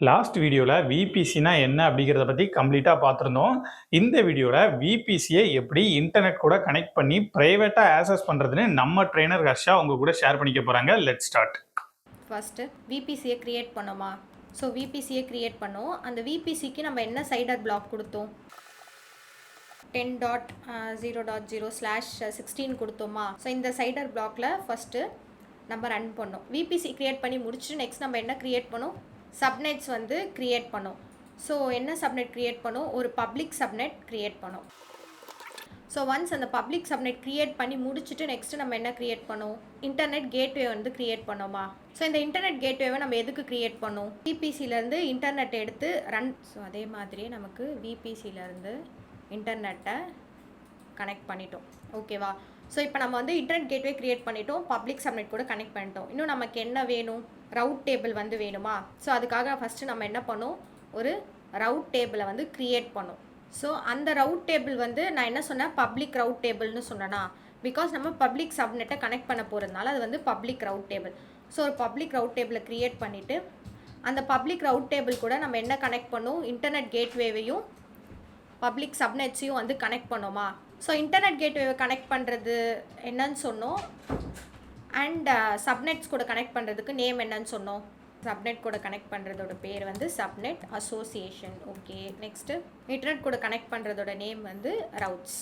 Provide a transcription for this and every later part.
Last வீடியோவில் விபிசினா என்ன அப்படிங்கிறத பற்றி கம்ப்ளீட்டாக பார்த்துருந்தோம். இந்த வீடியோவில் விபிசியை எப்படி இன்டர்நெட் கூட கனெக்ட் பண்ணி ப்ரைவேட்டாக ஆக்சஸ் பண்ணுறதுன்னு நம்ம ட்ரெயினர் ஹர்ஷா உங்க கூட ஷேர் பண்ணிக்க போகிறாங்க. Let's start. ஃபஸ்ட்டு விபிசியை க்ரியேட் பண்ணோமா? ஸோ விபிசியை க்ரியேட் பண்ணோம். அந்த விபிசிக்கு நம்ம என்ன சைடர் பிளாக் கொடுத்தோம்? 10.0.0/16 கொடுத்தோமா? ஸோ இந்த சைடர் பிளாக்ல ஃபஸ்ட்டு நம்ம ரன் பண்ணோம். விபிசி க்ரியேட் பண்ணி முடிச்சுட்டு நெக்ஸ்ட் நம்ம என்ன க்ரியேட் பண்ணோம்? சப்நெட்ஸ் வந்து க்ரியேட் பண்ணோம். ஸோ என்ன சப்நெட் க்ரியேட் பண்ணோம்? ஒரு பப்ளிக் சப்நெட் க்ரியேட் பண்ணோம். ஸோ ஒன்ஸ் அந்த பப்ளிக் சப்நெட் க்ரியேட் பண்ணி முடிச்சுட்டு நெக்ஸ்ட்டு நம்ம என்ன க்ரியேட் பண்ணோம்? இன்டர்நெட் கேட்வே வந்து க்ரியேட் பண்ணோமா? ஸோ இந்த இன்டர்நெட் கேட்வேவை நம்ம எதுக்கு க்ரியேட் பண்ணோம்? விபிசிலேருந்து இன்டர்நெட் எடுத்து ரன். ஸோ அதே மாதிரியே நமக்கு விபிசிலேருந்து இன்டர்நெட்டை கனெக்ட் பண்ணிட்டோம். ஓகேவா? ஸோ இப்போ நம்ம வந்து இன்டர்நெட் கேட்வே க்ரியேட் பண்ணிட்டோம், பப்ளிக் சப்நெட் கூட கனெக்ட் பண்ணிட்டோம். இன்னும் நமக்கு என்ன வேணும்? ரவுட் டேபிள் வந்து வேணுமா? ஸோ அதுக்காக ஃபஸ்ட்டு நம்ம என்ன பண்ணோம்? ஒரு ரவுட் டேபிளை வந்து க்ரியேட் பண்ணோம். ஸோ அந்த ரவுட் டேபிள் வந்து நான் என்ன சொன்னேன்? பப்ளிக் ரவுட் டேபிள்னு சொன்னேன்னா, பிகாஸ் நம்ம பப்ளிக் சப்நெட்டை கனெக்ட் பண்ண போகிறதுனால அது வந்து பப்ளிக் ரவுட் டேபிள். ஸோ ஒரு பப்ளிக் ரவுட் டேபிளை க்ரியேட் பண்ணிவிட்டு அந்த பப்ளிக் ரவுட் டேபிள் கூட நம்ம என்ன கனெக்ட் பண்ணோம்? இன்டர்நெட் கேட்வேவையும் பப்ளிக் சப்நெட்ஸையும் வந்து கனெக்ட் பண்ணோமா? ஸோ இன்டர்நெட் கேட்வேவை கனெக்ட் பண்ணுறது என்னன்னு சொன்னோம், அண்ட் சப்நெட்ஸ் கூட கனெக்ட் பண்ணுறதுக்கு நேம் என்னன்னு சொன்னோம். சப்நெட் கூட கனெக்ட் பண்ணுறதோட பேர் வந்து subnet association. Okay, next internet கூட கனெக்ட் பண்ணுறதோட நேம் வந்து ரவுட்ஸ்.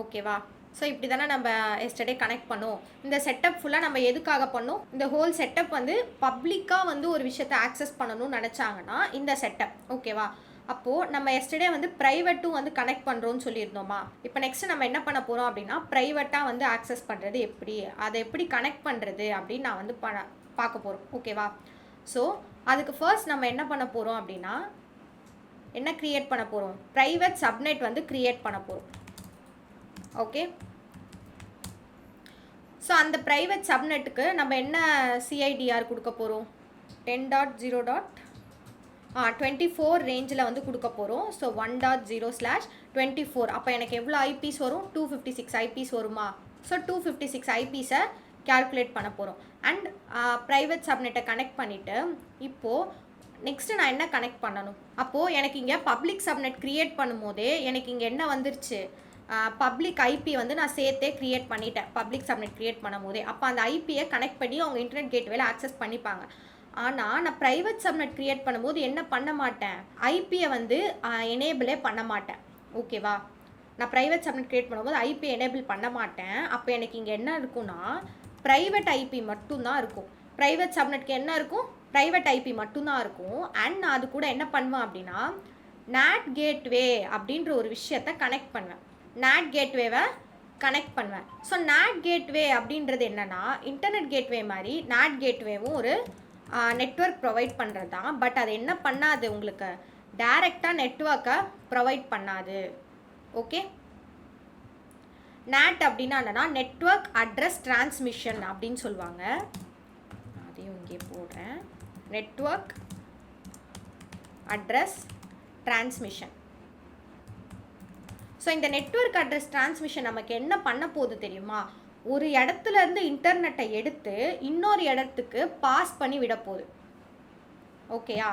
ஓகேவா? ஸோ இப்படி தானே நம்ம எஸ்டர்டே கனெக்ட் பண்ணோம். இந்த செட்டப் ஃபுல்லாக நம்ம எதுக்காக பண்ணோம்? இந்த ஹோல் செட்டப் வந்து பப்ளிக்காக வந்து ஒரு விஷயத்தை ஆக்சஸ் பண்ணணும்னு நினச்சாங்கன்னா இந்த செட்டப். ஓகேவா? அப்போது நம்ம எஸ்டர்டே வந்து ப்ரைவேட்டும் வந்து கனெக்ட் பண்ணுறோன்னு சொல்லியிருந்தோமா? இப்போ நெக்ஸ்ட்டு நம்ம என்ன பண்ண போகிறோம் அப்படின்னா, ப்ரைவேட்டாக வந்து ஆக்சஸ் பண்ணுறது எப்படி, அதை எப்படி கனெக்ட் பண்ணுறது அப்படின்னு நான் வந்து பார்க்க போகிறோம். ஓகேவா? ஸோ அதுக்கு ஃபர்ஸ்ட் நம்ம என்ன பண்ண போகிறோம் அப்படின்னா, என்ன க்ரியேட் பண்ண போகிறோம்? ப்ரைவேட் சப்நெட் வந்து க்ரியேட் பண்ண போகிறோம். ஓகே, ஸோ அந்த ப்ரைவேட் சப்நெட்டுக்கு நம்ம என்ன சிஐடிஆர் கொடுக்க போகிறோம்? 10.0.24 ரேஞ்சில் வந்து கொடுக்க போகிறோம். ஸோ 1.0/24. அப்போ எனக்கு எவ்வளோ ஐபிஸ் வரும்? 256 ஐபிஸ் வருமா? ஸோ 256 ஐபிஸை கேல்குலேட் பண்ண போகிறோம். அண்ட் ப்ரைவேட் சப்நெட்டை கனெக்ட் பண்ணிவிட்டு இப்போது நெக்ஸ்ட்டு நான் என்ன கனெக்ட் பண்ணணும்? அப்போது எனக்கு இங்கே பப்ளிக் சப்நெட் க்ரியேட் பண்ணும்போதே எனக்கு இங்கே என்ன வந்துருச்சு? பப்ளிக் ஐபி வந்து நான் சேர்த்தே க்ரியேட் பண்ணிட்டேன் பப்ளிக் சப்நெட் க்ரியேட் பண்ணும் போதே. அப்போ அந்த ஐபியை கனெக்ட் பண்ணி அவங்க இன்டர்நெட் கேட்வேல ஆக்சஸ் பண்ணிப்பாங்க. ஆனால் நான் ப்ரைவேட் சப்நெட் க்ரியேட் பண்ணும்போது என்ன பண்ண மாட்டேன்? ஐபியை வந்து எனேபிளே பண்ண மாட்டேன். ஓகேவா? நான் ப்ரைவேட் சப்நெட் க்ரியேட் பண்ணும்போது ஐபி எனேபிள் பண்ண மாட்டேன். அப்போ எனக்கு இங்கே என்ன இருக்குன்னா, ப்ரைவேட் ஐபி மட்டும்தான் இருக்கும். ப்ரைவேட் சப்நெட்க்கு என்ன இருக்கும்? ப்ரைவேட் ஐபி மட்டும்தான் இருக்கும். அண்ட் நான் அது கூட என்ன பண்ணுவேன் அப்படின்னா, நாட் கேட்வே அப்படின்ற ஒரு விஷயத்தை கனெக்ட் பண்ணுவேன். நாட் கேட்வேவை கனெக்ட் பண்ணுவேன். ஸோ நாட் கேட்வே அப்படின்றது என்னென்னா, இன்டர்நெட் கேட்வே மாதிரி நாட் கேட்வேவும் ஒரு நெட்வொர்க் ப்ரொவைட் பண்ணுறது தான். பட் அது என்ன பண்ணாது? உங்களுக்கு டைரெக்டாக நெட்வொர்க்கை ப்ரொவைட் பண்ணாது. ஓகே, நாட் அப்படின்னா என்னென்னா, நெட்வொர்க் அட்ரஸ் டிரான்ஸ்மிஷன் அப்படின்னு சொல்லுவாங்க. அதையும் இங்கே போடுறேன். Network address transmission. ஸோ இந்த நெட்வொர்க் அட்ரஸ் டிரான்ஸ்மிஷன் நமக்கு என்ன பண்ண போகுது தெரியுமா? ஒரு இடத்துல இருந்து இன்டர்நெட்டை எடுத்து இன்னொரு இடத்துக்கு பாஸ் பண்ணி விட போகுது. ஓகேயா?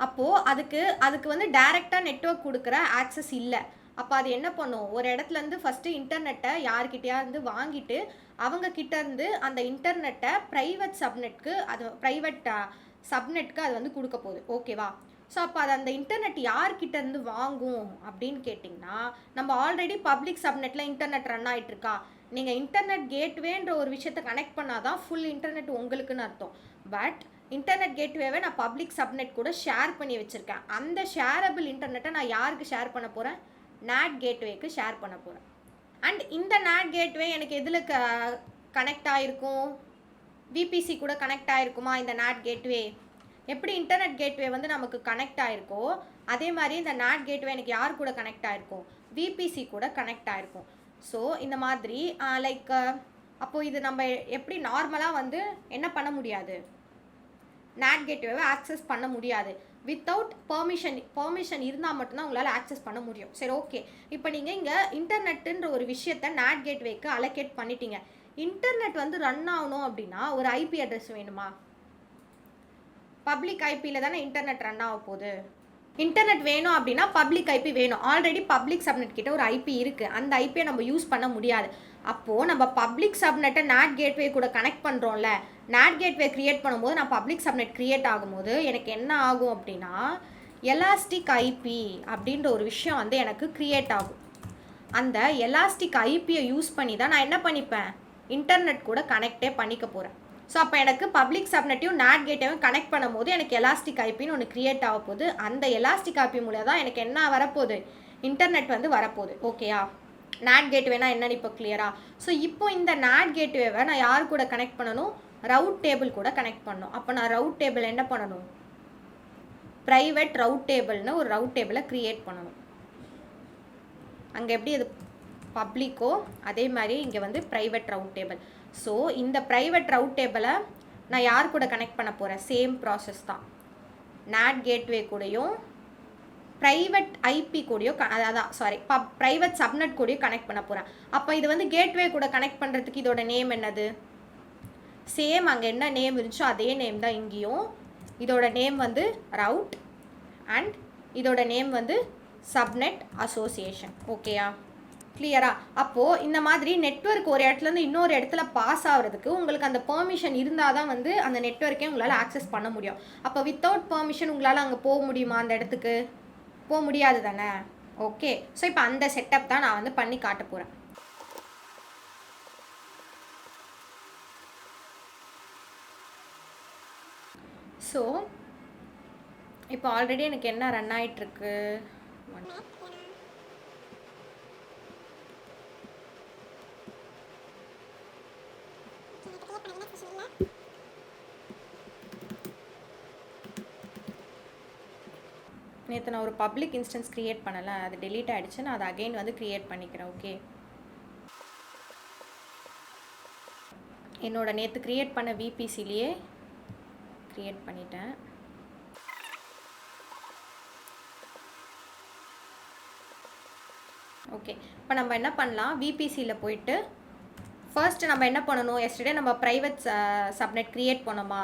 அப்போது அதுக்கு வந்து டைரெக்டாக நெட்வொர்க் கொடுக்குற ஆக்சஸ் இல்லை. அப்போ அது என்ன பண்ணும்? ஒரு இடத்துலேருந்து ஃபஸ்ட்டு இன்டர்நெட்டை யார்கிட்டையாருந்து வாங்கிட்டு அவங்க கிட்டேருந்து அந்த இன்டர்நெட்டை ப்ரைவேட் சப்நெட்க்கு, அது ப்ரைவேட் சப்நெட்க்கு அது வந்து கொடுக்க போகுது. ஓகேவா? ஸோ அப்போ அது அந்த இன்டர்நெட் யார்கிட்டேருந்து வாங்கும் அப்படின்னு கேட்டிங்கன்னா, நம்ம ஆல்ரெடி பப்ளிக் சப்நெட்டில் இன்டர்நெட் ரன் ஆகிட்டுருக்கா. நீங்கள் இன்டர்நெட் கேட்வேன்ற ஒரு விஷயத்தை கனெக்ட் பண்ணால் தான் ஃபுல் இன்டர்நெட் உங்களுக்குன்னு அர்த்தம். பட் இன்டர்நெட் கேட்வேவை நான் பப்ளிக் சப்நெட் கூட ஷேர் பண்ணி வச்சுருக்கேன். அந்த ஷேரபிள் இன்டர்நெட்டை நான் யாருக்கு ஷேர் பண்ண போகிறேன்? நாட் கேட்வேக்கு ஷேர் பண்ண போகிறேன். அண்ட் இந்த நாட் கேட்வே எனக்கு எதில் கனெக்ட் ஆகிருக்கும்? விபிசி கூட கனெக்ட் ஆகிருக்குமா? இந்த நாட் கேட்வே எப்படி இன்டர்நெட் கேட்வே வந்து நமக்கு கனெக்ட் ஆகிருக்கோ, அதே மாதிரி இந்த நாட் கேட்வே எனக்கு யார் கூட கனெக்ட் ஆகிருக்கும்? விபிசி கூட கனெக்ட் ஆகிருக்கும். ஸோ இந்த மாதிரி லைக் அப்போது இது நம்ம எப்படி நார்மலாக வந்து என்ன பண்ண முடியாது? நாட் கேட்வேவை ஆக்சஸ் பண்ண முடியாது. வித்தவுட் பெர்மிஷன் இருந்தால் மட்டும்தான் உங்களால் ஆக்சஸ் பண்ண முடியும். சரி, ஓகே. இப்போ நீங்கள் இங்கே இன்டர்நெட்டுன்ற ஒரு விஷயத்தை நாட் கேட்வேக்கு அலோகேட் பண்ணிட்டீங்க. இன்டர்நெட் வந்து ரன் ஆகணும் அப்படின்னா ஒரு ஐபி அட்ரஸ் வேணுமா? பப்ளிக் ஐபியில் தானே இன்டர்நெட் ரன் ஆக போகுது. இன்டர்நெட் வேணும் அப்படின்னா பப்ளிக் ஐபி வேணும். ஆல்ரெடி பப்ளிக் சப்நெட் கிட்ட ஒரு ஐபி இருக்குது, அந்த ஐபியை நம்ம யூஸ் பண்ண முடியாது. அப்போது நம்ம பப்ளிக் சப்நெட்டை NAT கேட்வே கூட கனெக்ட் பண்ணுறோம்ல, NAT கேட்வே க்ரியேட் பண்ணும்போது நான் பப்ளிக் சப்நெட் க்ரியேட் ஆகும்போது எனக்கு என்ன ஆகும் அப்படின்னா எலாஸ்டிக் ஐபி அப்படின்ற ஒரு விஷயம் வந்து எனக்கு க்ரியேட் ஆகும். அந்த எலாஸ்டிக் ஐபியை யூஸ் பண்ணி தான் நான் என்ன பண்ணிப்பேன், இன்டர்நெட் கூட கனெக்டே பண்ணிக்க போகிறேன். ஸோ அப்போ எனக்கு பப்ளிக் சப்நெட்டையும் NAT கேட்டையும் கனெக்ட் பண்ணும்போது எனக்கு எலாஸ்டிக் ஐபின்னு ஒன்று க்ரியேட் ஆக போகுது. அந்த எலாஸ்டிக் ஐபி மூலம் தான் எனக்கு என்ன வரப்போகுது, இன்டர்நெட் வந்து வரப்போகுது. ஓகேயா? NAT கேட்வேனா என்னன்னு இப்போ கிளியரா? ஸோ இப்போ இந்த NAT கேட்வேவை நான் யார் கூட கனெக்ட் பண்ணணும், ரவுட் டேபிள் கூட கனெக்ட் பண்ணணும். அப்போ நான் ரவுட் டேபிள் என்ன பண்ணணும், ப்ரைவேட் ரவுட் டேபிள்னு ஒரு ரவுட் டேபிளை க்ரியேட் பண்ணணும். அங்கே எப்படி அது பப்ளிக்கோ அதே மாதிரி இங்கே வந்து ப்ரைவேட் ரவுட் டேபிள். ஸோ இந்த ப்ரைவேட் ரவுட் டேபிளை நான் யார் கூட கனெக்ட் பண்ண போகிறேன், சேம் ப்ராசஸ் தான். NAT கேட்வே கூடயும் ப்ரைவேட் ஐபி கூடயும் அதான் ப்ரைவேட் சப்நெட் கூடயும் கனெக்ட் பண்ண போகிறேன். அப்போ இது வந்து கேட்வே கூட கனெக்ட் பண்ணுறதுக்கு இதோட நேம் என்னது, சேம் அங்கே என்ன நேம் இருந்துச்சோ அதே நேம் தான் இங்கேயும். இதோட நேம் வந்து ரவுட் அண்ட் இதோட நேம் வந்து சப்நெட் அசோசியேஷன். ஓகேயா? கிளியரா? அப்போது இந்த மாதிரி நெட்வொர்க் ஒரு இடத்துலேருந்து இன்னொரு இடத்துல பாஸ் ஆகிறதுக்கு உங்களுக்கு அந்த பெர்மிஷன் இருந்தால் தான் வந்து அந்த நெட்வொர்க்கே உங்களால் ஆக்சஸ் பண்ண முடியும். அப்போ வித்தவுட் பெர்மிஷன் உங்களால் அங்கே போக முடியுமா, அந்த இடத்துக்கு போக முடியாது தானே? ஓகே. ஸோ இப்போ அந்த செட்டப் தான் நான் வந்து பண்ணி காட்ட போகிறேன். ஸோ இப்போ ஆல்ரெடி எனக்கு என்ன ரன் ஆகிட்டுருக்கு, நேற்று நான் ஒரு பப்ளிக் இன்ஸ்டன்ஸ் க்ரியேட் பண்ணலை, அது டெலீட் ஆகிடுச்சு. நான் அதை அகெயின் வந்து க்ரியேட் பண்ணிக்கிறேன். ஓகே, என்னோட நேற்று க்ரியேட் பண்ண விபிசிலேயே க்ரியேட் பண்ணிட்டேன். ஓகே, இப்போ நம்ம என்ன பண்ணலாம், விபிசியில் போயிட்டு ஃபர்ஸ்ட் நம்ம என்ன பண்ணணும், எஸ்டர்டே நம்ம ப்ரைவேட் சப்நெட் க்ரியேட் பண்ணோமா,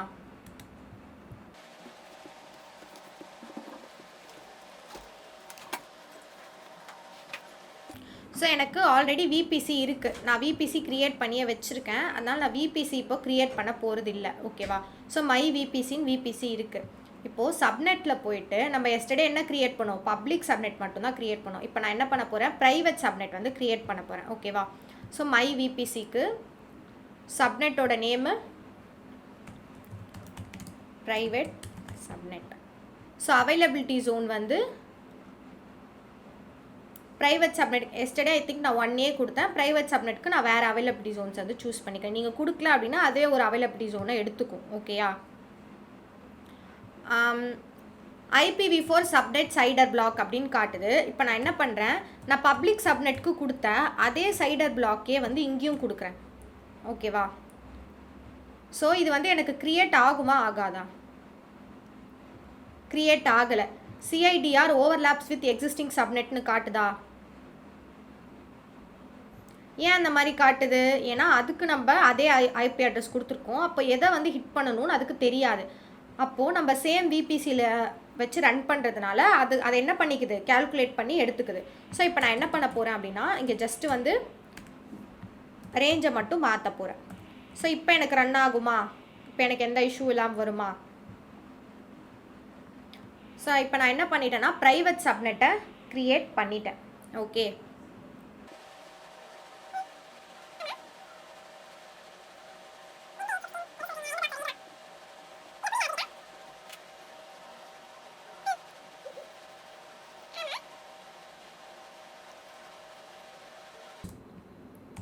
ஸோ எனக்கு ஆல்ரெடி விபிசி இருக்குது, நான் விபிசி க்ரியேட் பண்ணியே வச்சுருக்கேன். அதனால் நான் விபிசி இப்போ க்ரியேட் பண்ண போகிறது இல்லை. ஓகேவா? ஸோ மை விபிசின்னு விபிசி இருக்குது. இப்போது சப்நெட்டில் போயிட்டு நம்ம எஸ்டர்டே என்ன க்ரியேட் பண்ணோம், பப்ளிக் சப்நெட் மட்டும்தான் க்ரியேட் பண்ணோம். இப்போ நான் என்ன பண்ண போகிறேன், ப்ரைவேட் சப்நெட் வந்து க்ரியேட் பண்ண போகிறேன். ஓகேவா? ஸோ மை விபிசிக்கு சப்நெட்டோட name private subnet. So availability zone வந்து private subnet yesterday I think நான் 1A கொடுத்தேன். ப்ரைவேட் சப்நெட்டுக்கு நான் வேறு அவைலபிலிட்டி ஜோன்ஸ் வந்து சூஸ் பண்ணிக்கிறேன். நீங்கள் கொடுக்கல அப்படின்னா அதே ஒரு அவைலபிலிட்டி ஜோனை எடுத்துக்கும். ஓகேயா? IPv4 சப்நெட் சைடர் பிளாக் அப்படின்னு காட்டுது. இப்போ நான் என்ன பண்ணுறேன், நான் பப்ளிக் சப்நெட்டுக்கு கொடுத்த அதே சைடர் பிளாக்கே வந்து இங்கேயும் கொடுக்குறேன். ஓகேவா? ஸோ இது வந்து எனக்கு க்ரியேட் ஆகுமா ஆகாதா, க்ரியேட் ஆகலை. CIDR ஓவர்லாப்ஸ் வித் எக்ஸிஸ்டிங் சப்நெட்னு காட்டுதா? ஏன் அந்த மாதிரி காட்டுது, ஏன்னா அதுக்கு நம்ம அதே ஐபி அட்ரஸ் கொடுத்துருக்கோம். அப்போ எதை வந்து ஹிட் பண்ணணும்னு அதுக்கு தெரியாது. அப்போது நம்ம சேம் விபிசியில் வச்சு ரன் பண்ணுறதுனால அதை என்ன பண்ணிக்குது, கேல்குலேட் பண்ணி எடுத்துக்குது. ஸோ இப்போ நான் என்ன பண்ண போகிறேன் அப்படின்னா, இங்கே ஜஸ்ட்டு வந்து ரேஞ்சை மட்டும் மாற்ற போகிறேன். ஸோ இப்போ எனக்கு ரன் ஆகுமா, இப்போ எனக்கு எந்த இஷ்யூ இல்லாமல் வருமா? ஸோ இப்போ நான் என்ன பண்ணிட்டேன்னா ப்ரைவேட் சப்நெட்டை க்ரியேட் பண்ணிட்டேன். ஓகே,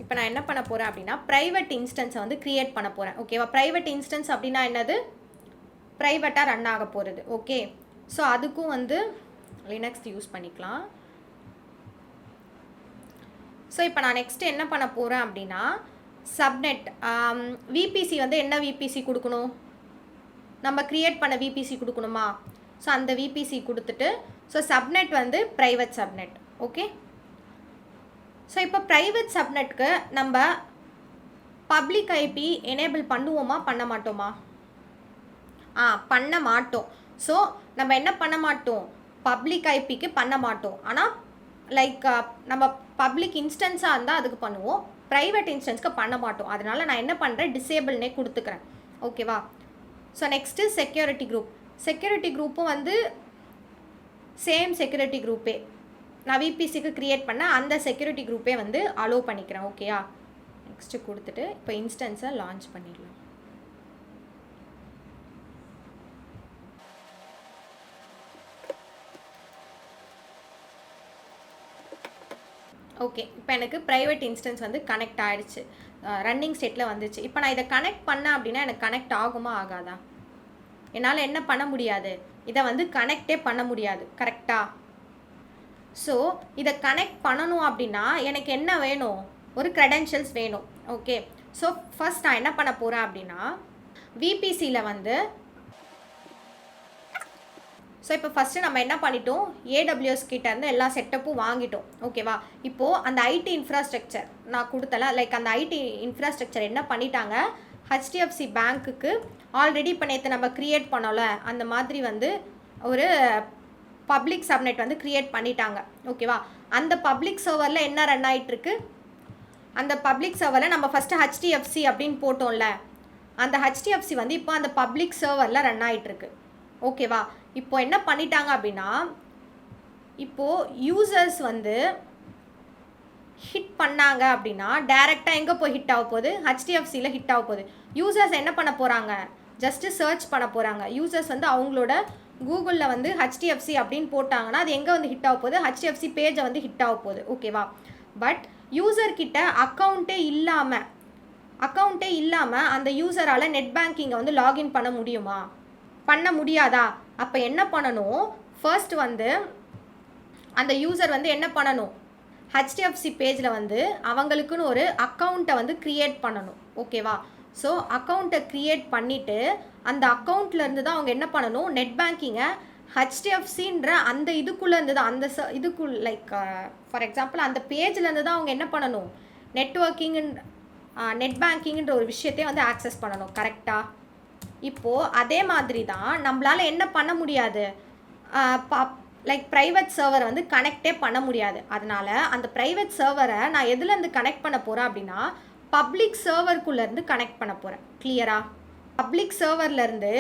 இப்போ நான் என்ன பண்ண போகிறேன் அப்படின்னா ப்ரைவேட் இன்ஸ்டன்ஸை வந்து க்ரியேட் பண்ண போகிறேன். ஓகேவா? ப்ரைவேட் இன்ஸ்டன்ஸ் அப்படின்னா என்னது, ப்ரைவேட்டாக ரன் ஆக போகிறது. ஓகே, ஸோ அதுக்கும் வந்து லினக்ஸ் யூஸ் பண்ணிக்கலாம். ஸோ இப்போ நான் நெக்ஸ்ட்டு என்ன பண்ண போகிறேன் அப்படின்னா சப்நெட் விபிசி வந்து என்ன விபிசி கொடுக்கணும், நம்ம க்ரியேட் பண்ண விபிசி கொடுக்கணுமா? ஸோ அந்த விபிசி கொடுத்துட்டு ஸோ சப்நெட் வந்து ப்ரைவேட் சப்நெட். ஓகே, ஸோ இப்போ ப்ரைவேட் சப்நெட்டுக்கு நம்ம பப்ளிக் ஐபி எனேபிள் பண்ணுவோமா பண்ண மாட்டோமா? பண்ண மாட்டோம். ஸோ நம்ம என்ன பண்ண மாட்டோம், பப்ளிக் ஐபிக்கு பண்ண மாட்டோம். ஆனால் லைக் நம்ம பப்ளிக் இன்ஸ்டன்ஸாக இருந்தால் அதுக்கு பண்ணுவோம், ப்ரைவேட் இன்ஸ்டன்ஸ்க்கு பண்ண மாட்டோம். அதனால் நான் என்ன பண்ணுறேன், டிசேபிள்னே கொடுத்துக்கிறேன். ஓகேவா. So next security group. Security குரூப்பும் வந்து சேம் செக்யூரிட்டி குரூப்பே நான் விபிசிக்கு க்ரியேட் பண்ண அந்த செக்யூரிட்டி குரூப்பே வந்து அலோவ் பண்ணிக்கிறேன். ஓகேயா. நெக்ஸ்ட்டு கொடுத்துட்டு இப்போ இன்ஸ்டன்ஸை லான்ச் பண்ணிடலாம். ஓகே, இப்போ எனக்கு ப்ரைவேட் இன்ஸ்டன்ஸ் வந்து கனெக்ட் ஆகிடுச்சு, ரன்னிங் ஸ்டேட்டில் வந்துச்சு. இப்போ நான் இதை கனெக்ட் பண்ணேன் அப்படின்னா எனக்கு கனெக்ட் ஆகுமா ஆகாதா? என்னால் என்ன பண்ண முடியாது, இதை வந்து கனெக்டே பண்ண முடியாது. கரெக்டாக. ஸோ இதை கனெக்ட் பண்ணணும் அப்படின்னா எனக்கு என்ன வேணும், ஒரு க்ரெடென்ஷியல்ஸ் வேணும். ஓகே. ஸோ ஃபர்ஸ்ட் நான் என்ன பண்ண போகிறேன் அப்படின்னா விபிசியில் வந்து ஸோ இப்போ ஃபஸ்ட்டு நம்ம என்ன பண்ணிட்டோம், ஏடபிள்யூஎஸ் கிட்டேருந்து எல்லா செட்டப்பும் வாங்கிட்டோம். ஓகேவா. இப்போது அந்த ஐடி இன்ஃப்ராஸ்ட்ரக்சர் நான் கொடுத்தல, லைக் அந்த ஐடி இன்ஃப்ராஸ்ட்ரக்சர் என்ன பண்ணிட்டாங்க, ஹெச்டிஎஃப்சி பேங்க்குக்கு ஆல்ரெடி இப்போ நேற்று நம்ம க்ரியேட் பண்ணோம்ல அந்த மாதிரி வந்து ஒரு பப்ளிக் சப்நெட் வந்து க்ரியேட் பண்ணிட்டாங்க. ஓகேவா. அந்த பப்ளிக் சர்வரில் என்ன ரன் ஆகிட்டுருக்கு, அந்த பப்ளிக் சர்வரில் நம்ம ஃபஸ்ட்டு ஹெச்டிஎஃப்சி அப்படின்னு போட்டோம்ல, அந்த ஹெச்டிஎஃப்சி வந்து இப்போ அந்த பப்ளிக் சர்வரில் ரன் ஆகிட்டுருக்கு. ஓகேவா. இப்போ என்ன பண்ணிட்டாங்க அப்படின்னா இப்போது யூசர்ஸ் வந்து ஹிட் பண்ணாங்க அப்படின்னா டைரெக்டாக எங்கே போய் ஹிட் ஆக போகுது, ஹெச்டிஎஃப்சியில் ஹிட் ஆக போகுது. யூசர்ஸ் என்ன பண்ண போகிறாங்க, ஜஸ்ட்டு சர்ச் பண்ண போகிறாங்க. யூசர்ஸ் வந்து அவங்களோட கூகுளில் வந்து ஹெச்டிஎஃப்சி அப்படின்னு போட்டாங்கன்னா அது எங்கே வந்து ஹிட் ஆக போகுது, ஹெச்டிஎஃப்சி பேஜை வந்து ஹிட் ஆக போகுது. ஓகேவா. பட் யூசர்கிட்ட அக்கௌண்ட்டே இல்லாமல் அந்த யூசரால் நெட் பேங்கிங்கை வந்து லாகின் பண்ண முடியுமா, பண்ண முடியாதா? அப்போ என்ன பண்ணணும், ஃபர்ஸ்ட் வந்து அந்த யூசர் வந்து என்ன பண்ணணும், ஹெச்டிஎஃப்சி பேஜில் வந்து அவங்களுக்குன்னு ஒரு அக்கௌண்ட்டை வந்து க்ரியேட் பண்ணணும். ஓகேவா. ஸோ அக்கௌண்ட்டை க்ரியேட் பண்ணிவிட்டு அந்த அக்கௌண்ட்லேருந்து தான் அவங்க என்ன பண்ணணும், நெட் பேங்கிங்கை ஹெச்டிஎஃப்சின்ற அந்த இதுக்குள்ளேருந்து தான் அந்த லைக் ஃபார் எக்ஸாம்பிள் அந்த பேஜ்லேருந்து தான் அவங்க என்ன பண்ணணும், நெட் பேங்கிங்கிற ஒரு விஷயத்தையே வந்து ஆக்சஸ் பண்ணணும். கரெக்டாக. இப்போது அதே மாதிரி தான் நம்மளால் என்ன பண்ண முடியாது, லைக் ப்ரைவேட் சர்வரை வந்து கனெக்டே பண்ண முடியாது. அதனால் அந்த ப்ரைவேட் சர்வரை நான் எதுலேருந்து கனெக்ட் பண்ண போகிறேன் அப்படின்னா பப்ளிக் சர்வருக்குள்ளேருந்து கனெக்ட் பண்ண போகிறேன். கிளியரா. பப்ளிக் சர்வர்லேருந்து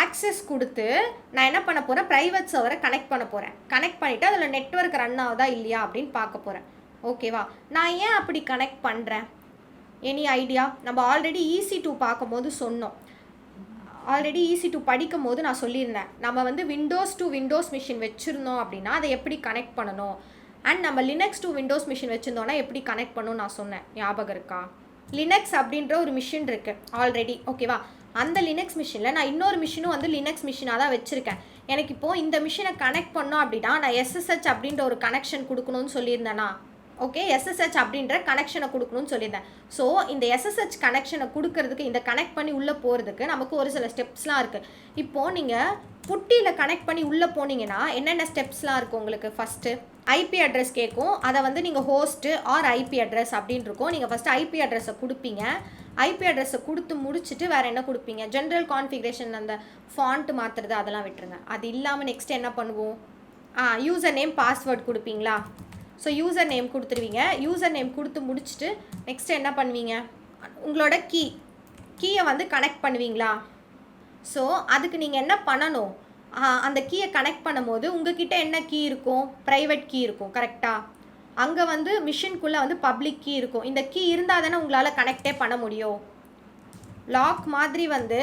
ஆக்சஸ் கொடுத்து நான் என்ன பண்ண போகிறேன், ப்ரைவேட் சர்வரை கனெக்ட் பண்ண போகிறேன். கனெக்ட் பண்ணிவிட்டு அதில் நெட்வொர்க் ரன் ஆகுதா இல்லையா அப்படின்னு பார்க்க போகிறேன். ஓகேவா. நான் ஏன் அப்படி கனெக்ட் பண்ணுறேன், எனி ஐடியா? நம்ம ஆல்ரெடி EC2 பார்க்கும்போது சொன்னோம், ஆல்ரெடி EC2 படிக்கும் போது நான் சொல்லியிருந்தேன், நம்ம வந்து விண்டோஸ் டு விண்டோஸ் மிஷின் வச்சுருந்தோம் அப்படின்னா அதை எப்படி கனெக்ட் பண்ணணும், அண்ட் நம்ம லினக்ஸ் டு விண்டோஸ் மிஷின் வச்சுருந்தோன்னா எப்படி கனெக்ட் பண்ணணும்னு நான் சொன்னேன். ஞாபகம் இருக்கா? லினக்ஸ் அப்படின்ற ஒரு மிஷின் இருக்குது ஆல்ரெடி. ஓகேவா. அந்த லினக்ஸ் மிஷினில் நான் இன்னொரு மிஷினும் வந்து லினக்ஸ் மிஷினாக தான் வச்சுருக்கேன். எனக்கு இப்போது இந்த மிஷினை கனெக்ட் பண்ணோம் அப்படின்னா நான் SSH அப்படின்ற ஒரு கனெக்ஷன் கொடுக்கணும்னு சொல்லியிருந்தேன்னா, ஓகே, SSH அப்படின்ற கனெக்ஷனை கொடுக்கணும்னு சொல்லியிருந்தேன். ஸோ இந்த SSH கனெக்ஷனை கொடுக்கறதுக்கு, இந்த கனெக்ட் பண்ணி உள்ளே போகிறதுக்கு நமக்கு ஒரு சில ஸ்டெப்ஸ்லாம் இருக்குது. இப்போது நீங்கள் புட்டியில் கனெக்ட் பண்ணி உள்ளே போனீங்கன்னா என்னென்ன ஸ்டெப்ஸ்லாம் இருக்குது உங்களுக்கு. ஃபஸ்ட்டு ஐபி அட்ரஸ் கேட்கும், அதை வந்து நீங்கள் ஹோஸ்ட்டு ஆர் ஐபி அட்ரஸ் அப்படின்னு இருக்கும். நீங்கள் ஃபஸ்ட்டு ஐபி அட்ரஸை கொடுப்பீங்க. ஐபி அட்ரஸை கொடுத்து முடிச்சுட்டு வேறு என்ன கொடுப்பீங்க, ஜென்ரல் கான்ஃபிகரேஷன் அந்த ஃபாண்ட் மாற்றுறது அதெல்லாம் விட்டுருங்க. அது இல்லாமல் நெக்ஸ்ட் என்ன பண்ணுவோம், யூசர் நேம் பாஸ்வேர்ட் கொடுப்பீங்களா. ஸோ யூசர் நேம் கொடுத்துருவீங்க. யூசர் நேம் கொடுத்து முடிச்சுட்டு நெக்ஸ்ட் என்ன பண்ணுவீங்க, உங்களோட கீயை வந்து கனெக்ட் பண்ணுவீங்களா. ஸோ அதுக்கு நீங்கள் என்ன பண்ணணும், அந்த கீயை கனெக்ட் பண்ணும்போது உங்ககிட்ட என்ன கீ இருக்கும், ப்ரைவேட் கீ இருக்கும். கரெக்டாக. அங்கே வந்து மிஷின்குள்ளே வந்து பப்ளிக் கீ இருக்கும். இந்த கீ இருந்தால் தானே உங்களால் கனெக்டே பண்ண முடியும். லாக் மாதிரி வந்து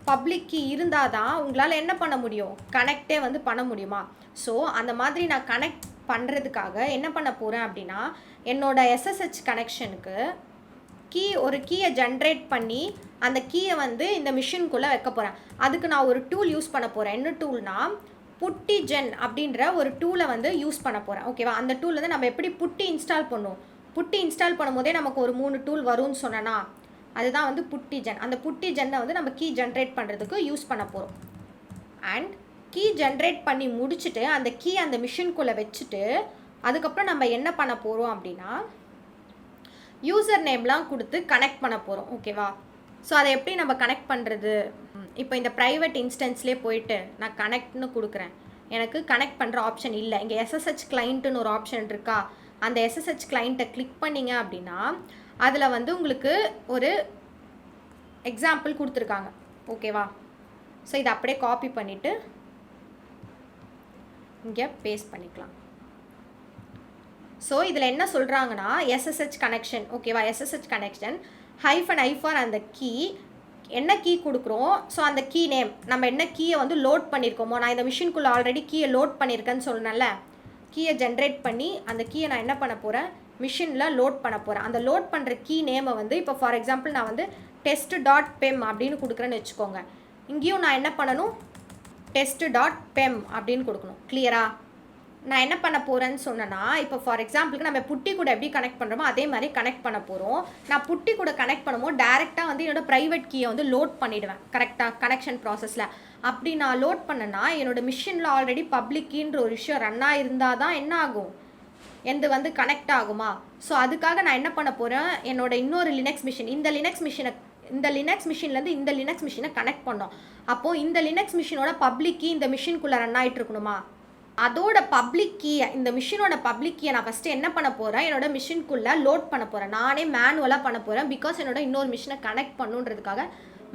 பப்ளிக் கீ இருந்தால் தான் உங்களால் என்ன பண்ண முடியும், கனெக்டே வந்து பண்ண முடியுமா. ஸோ அந்த மாதிரி நான் கனெக்ட் பண்ணுறதுக்காக என்ன பண்ண போகிறேன் அப்படின்னா என்னோட SSH கனெக்ஷனுக்கு ஒரு கீயை ஜென்ரேட் பண்ணி அந்த கீயை வந்து இந்த மிஷின்குள்ளே வைக்க போகிறேன். அதுக்கு நான் ஒரு டூல் யூஸ் பண்ண போகிறேன். என்ன டூல்னா புட்டி ஜென் அப்படின்ற ஒரு டூலை வந்து யூஸ் பண்ண போகிறேன். ஓகேவா. அந்த டூல் வந்து நம்ம எப்படி புட்டி இன்ஸ்டால் பண்ணுவோம், புட்டி இன்ஸ்டால் பண்ணும்போதே நமக்கு ஒரு 3 டூல் வரும்னு சொன்னேன்னா அதுதான் வந்து புட்டி ஜென். அந்த புட்டி ஜென்னை வந்து நம்ம கீ ஜென்ரேட் பண்ணுறதுக்கு யூஸ் பண்ண போகிறோம். அண்ட் கீ ஜென்ரேட் பண்ணி முடிச்சுட்டு அந்த கீ அந்த மிஷின்குள்ளே வச்சுட்டு அதுக்கப்புறம் நம்ம என்ன பண்ண போகிறோம் அப்படின்னா யூசர் நேம்லாம் கொடுத்து கனெக்ட் பண்ண போகிறோம். ஓகேவா. ஸோ அதை எப்படி நம்ம கனெக்ட் பண்ணுறது, இப்போ இந்த ப்ரைவேட் இன்ஸ்டன்ஸ்லேயே போயிட்டு நான் கனெக்ட்னு கொடுக்குறேன். எனக்கு கனெக்ட் பண்ணுற ஆப்ஷன் இல்லை. இங்கே SSH கிளைண்ட்டுன்னு ஒரு ஆப்ஷன் இருக்கா, அந்த SSH கிளைண்ட்டை கிளிக் பண்ணிங்க அப்படின்னா அதில் வந்து உங்களுக்கு ஒரு எக்ஸாம்பிள் கொடுத்துருக்காங்க. ஓகேவா? ஸோ இதை அப்படியே காப்பி பண்ணிவிட்டு இங்கே பேஸ்ட் பண்ணிக்கலாம். ஸோ இதில் என்ன சொல்கிறாங்கன்னா SSH கனெக்ஷன். ஓகேவா? SSH கனெக்ஷன் -i ஃபார் அந்த கீ, என்ன கீ கொடுக்குறோம், ஸோ அந்த கீ நேம், நம்ம என்ன கீயை வந்து லோட் பண்ணியிருக்கோமோ, நான் இந்த மிஷின்குள்ளே ஆல்ரெடி கீயை லோட் பண்ணியிருக்கேன்னு சொன்னேன்ல, கீயை ஜென்ரேட் பண்ணி அந்த கீயை நான் என்ன பண்ண போகிறேன், மிஷினில் லோட் பண்ண போகிறேன். அந்த லோட் பண்ணுற கீ நேமை வந்து இப்போ ஃபார் எக்ஸாம்பிள் நான் வந்து test.pem அப்படின்னு கொடுக்குறேன்னு வச்சுக்கோங்க. இங்கேயும் நான் என்ன பண்ணணும், test.pem அப்படின்னு கொடுக்கணும். கிளியரா? நான் என்ன பண்ண போகிறேன்னு சொன்னேன்னா, இப்போ ஃபார் எக்ஸாம்பிளுக்கு நம்ம புட்டி கூட எப்படி கனெக்ட் பண்ணுறோமோ அதே மாதிரி கனெக்ட் பண்ண போகிறோம். நான் புட்டி கூட கனெக்ட் பண்ணும்போது டேரெக்டாக வந்து என்னோட ப்ரைவேட் கீயை வந்து லோட் பண்ணிவிடுவேன் கரெக்டாக கனெக்ஷன் ப்ராசஸில். அப்படி நான் லோட் பண்ணேன்னா என்னோட மிஷினில் ஆல்ரெடி பப்ளிக் கீன்ற ஒரு விஷயம் ரன்னாக இருந்தால் தான் என்ன ஆகும், எந்த வந்து கனெக்ட் ஆகுமா. ஸோ அதுக்காக நான் என்ன பண்ண போகிறேன், என்னோட இன்னொரு லினக்ஸ் மிஷின், இந்த லினக்ஸ் மிஷின்லேருந்து இந்த லினக்ஸ் மிஷினை கனெக்ட் பண்ணோம். அப்போது இந்த லினக்ஸ் மிஷினோட பப்ளிக் கீ இந்த மிஷின்குள்ளே ரன் ஆகிட்டு இருக்கணுமா, அதோட பப்ளிக் கீயை, இந்த மிஷினோட பப்ளிக் கீயை நான் ஃபஸ்ட்டு என்ன பண்ண போகிறேன், என்னோட மிஷின்குள்ளே லோட் பண்ண போகிறேன். நானே மேனுவலாக பண்ண போகிறேன். பிகாஸ் என்னோட இன்னொரு மிஷினை கனெக்ட் பண்ணுன்றதுக்காக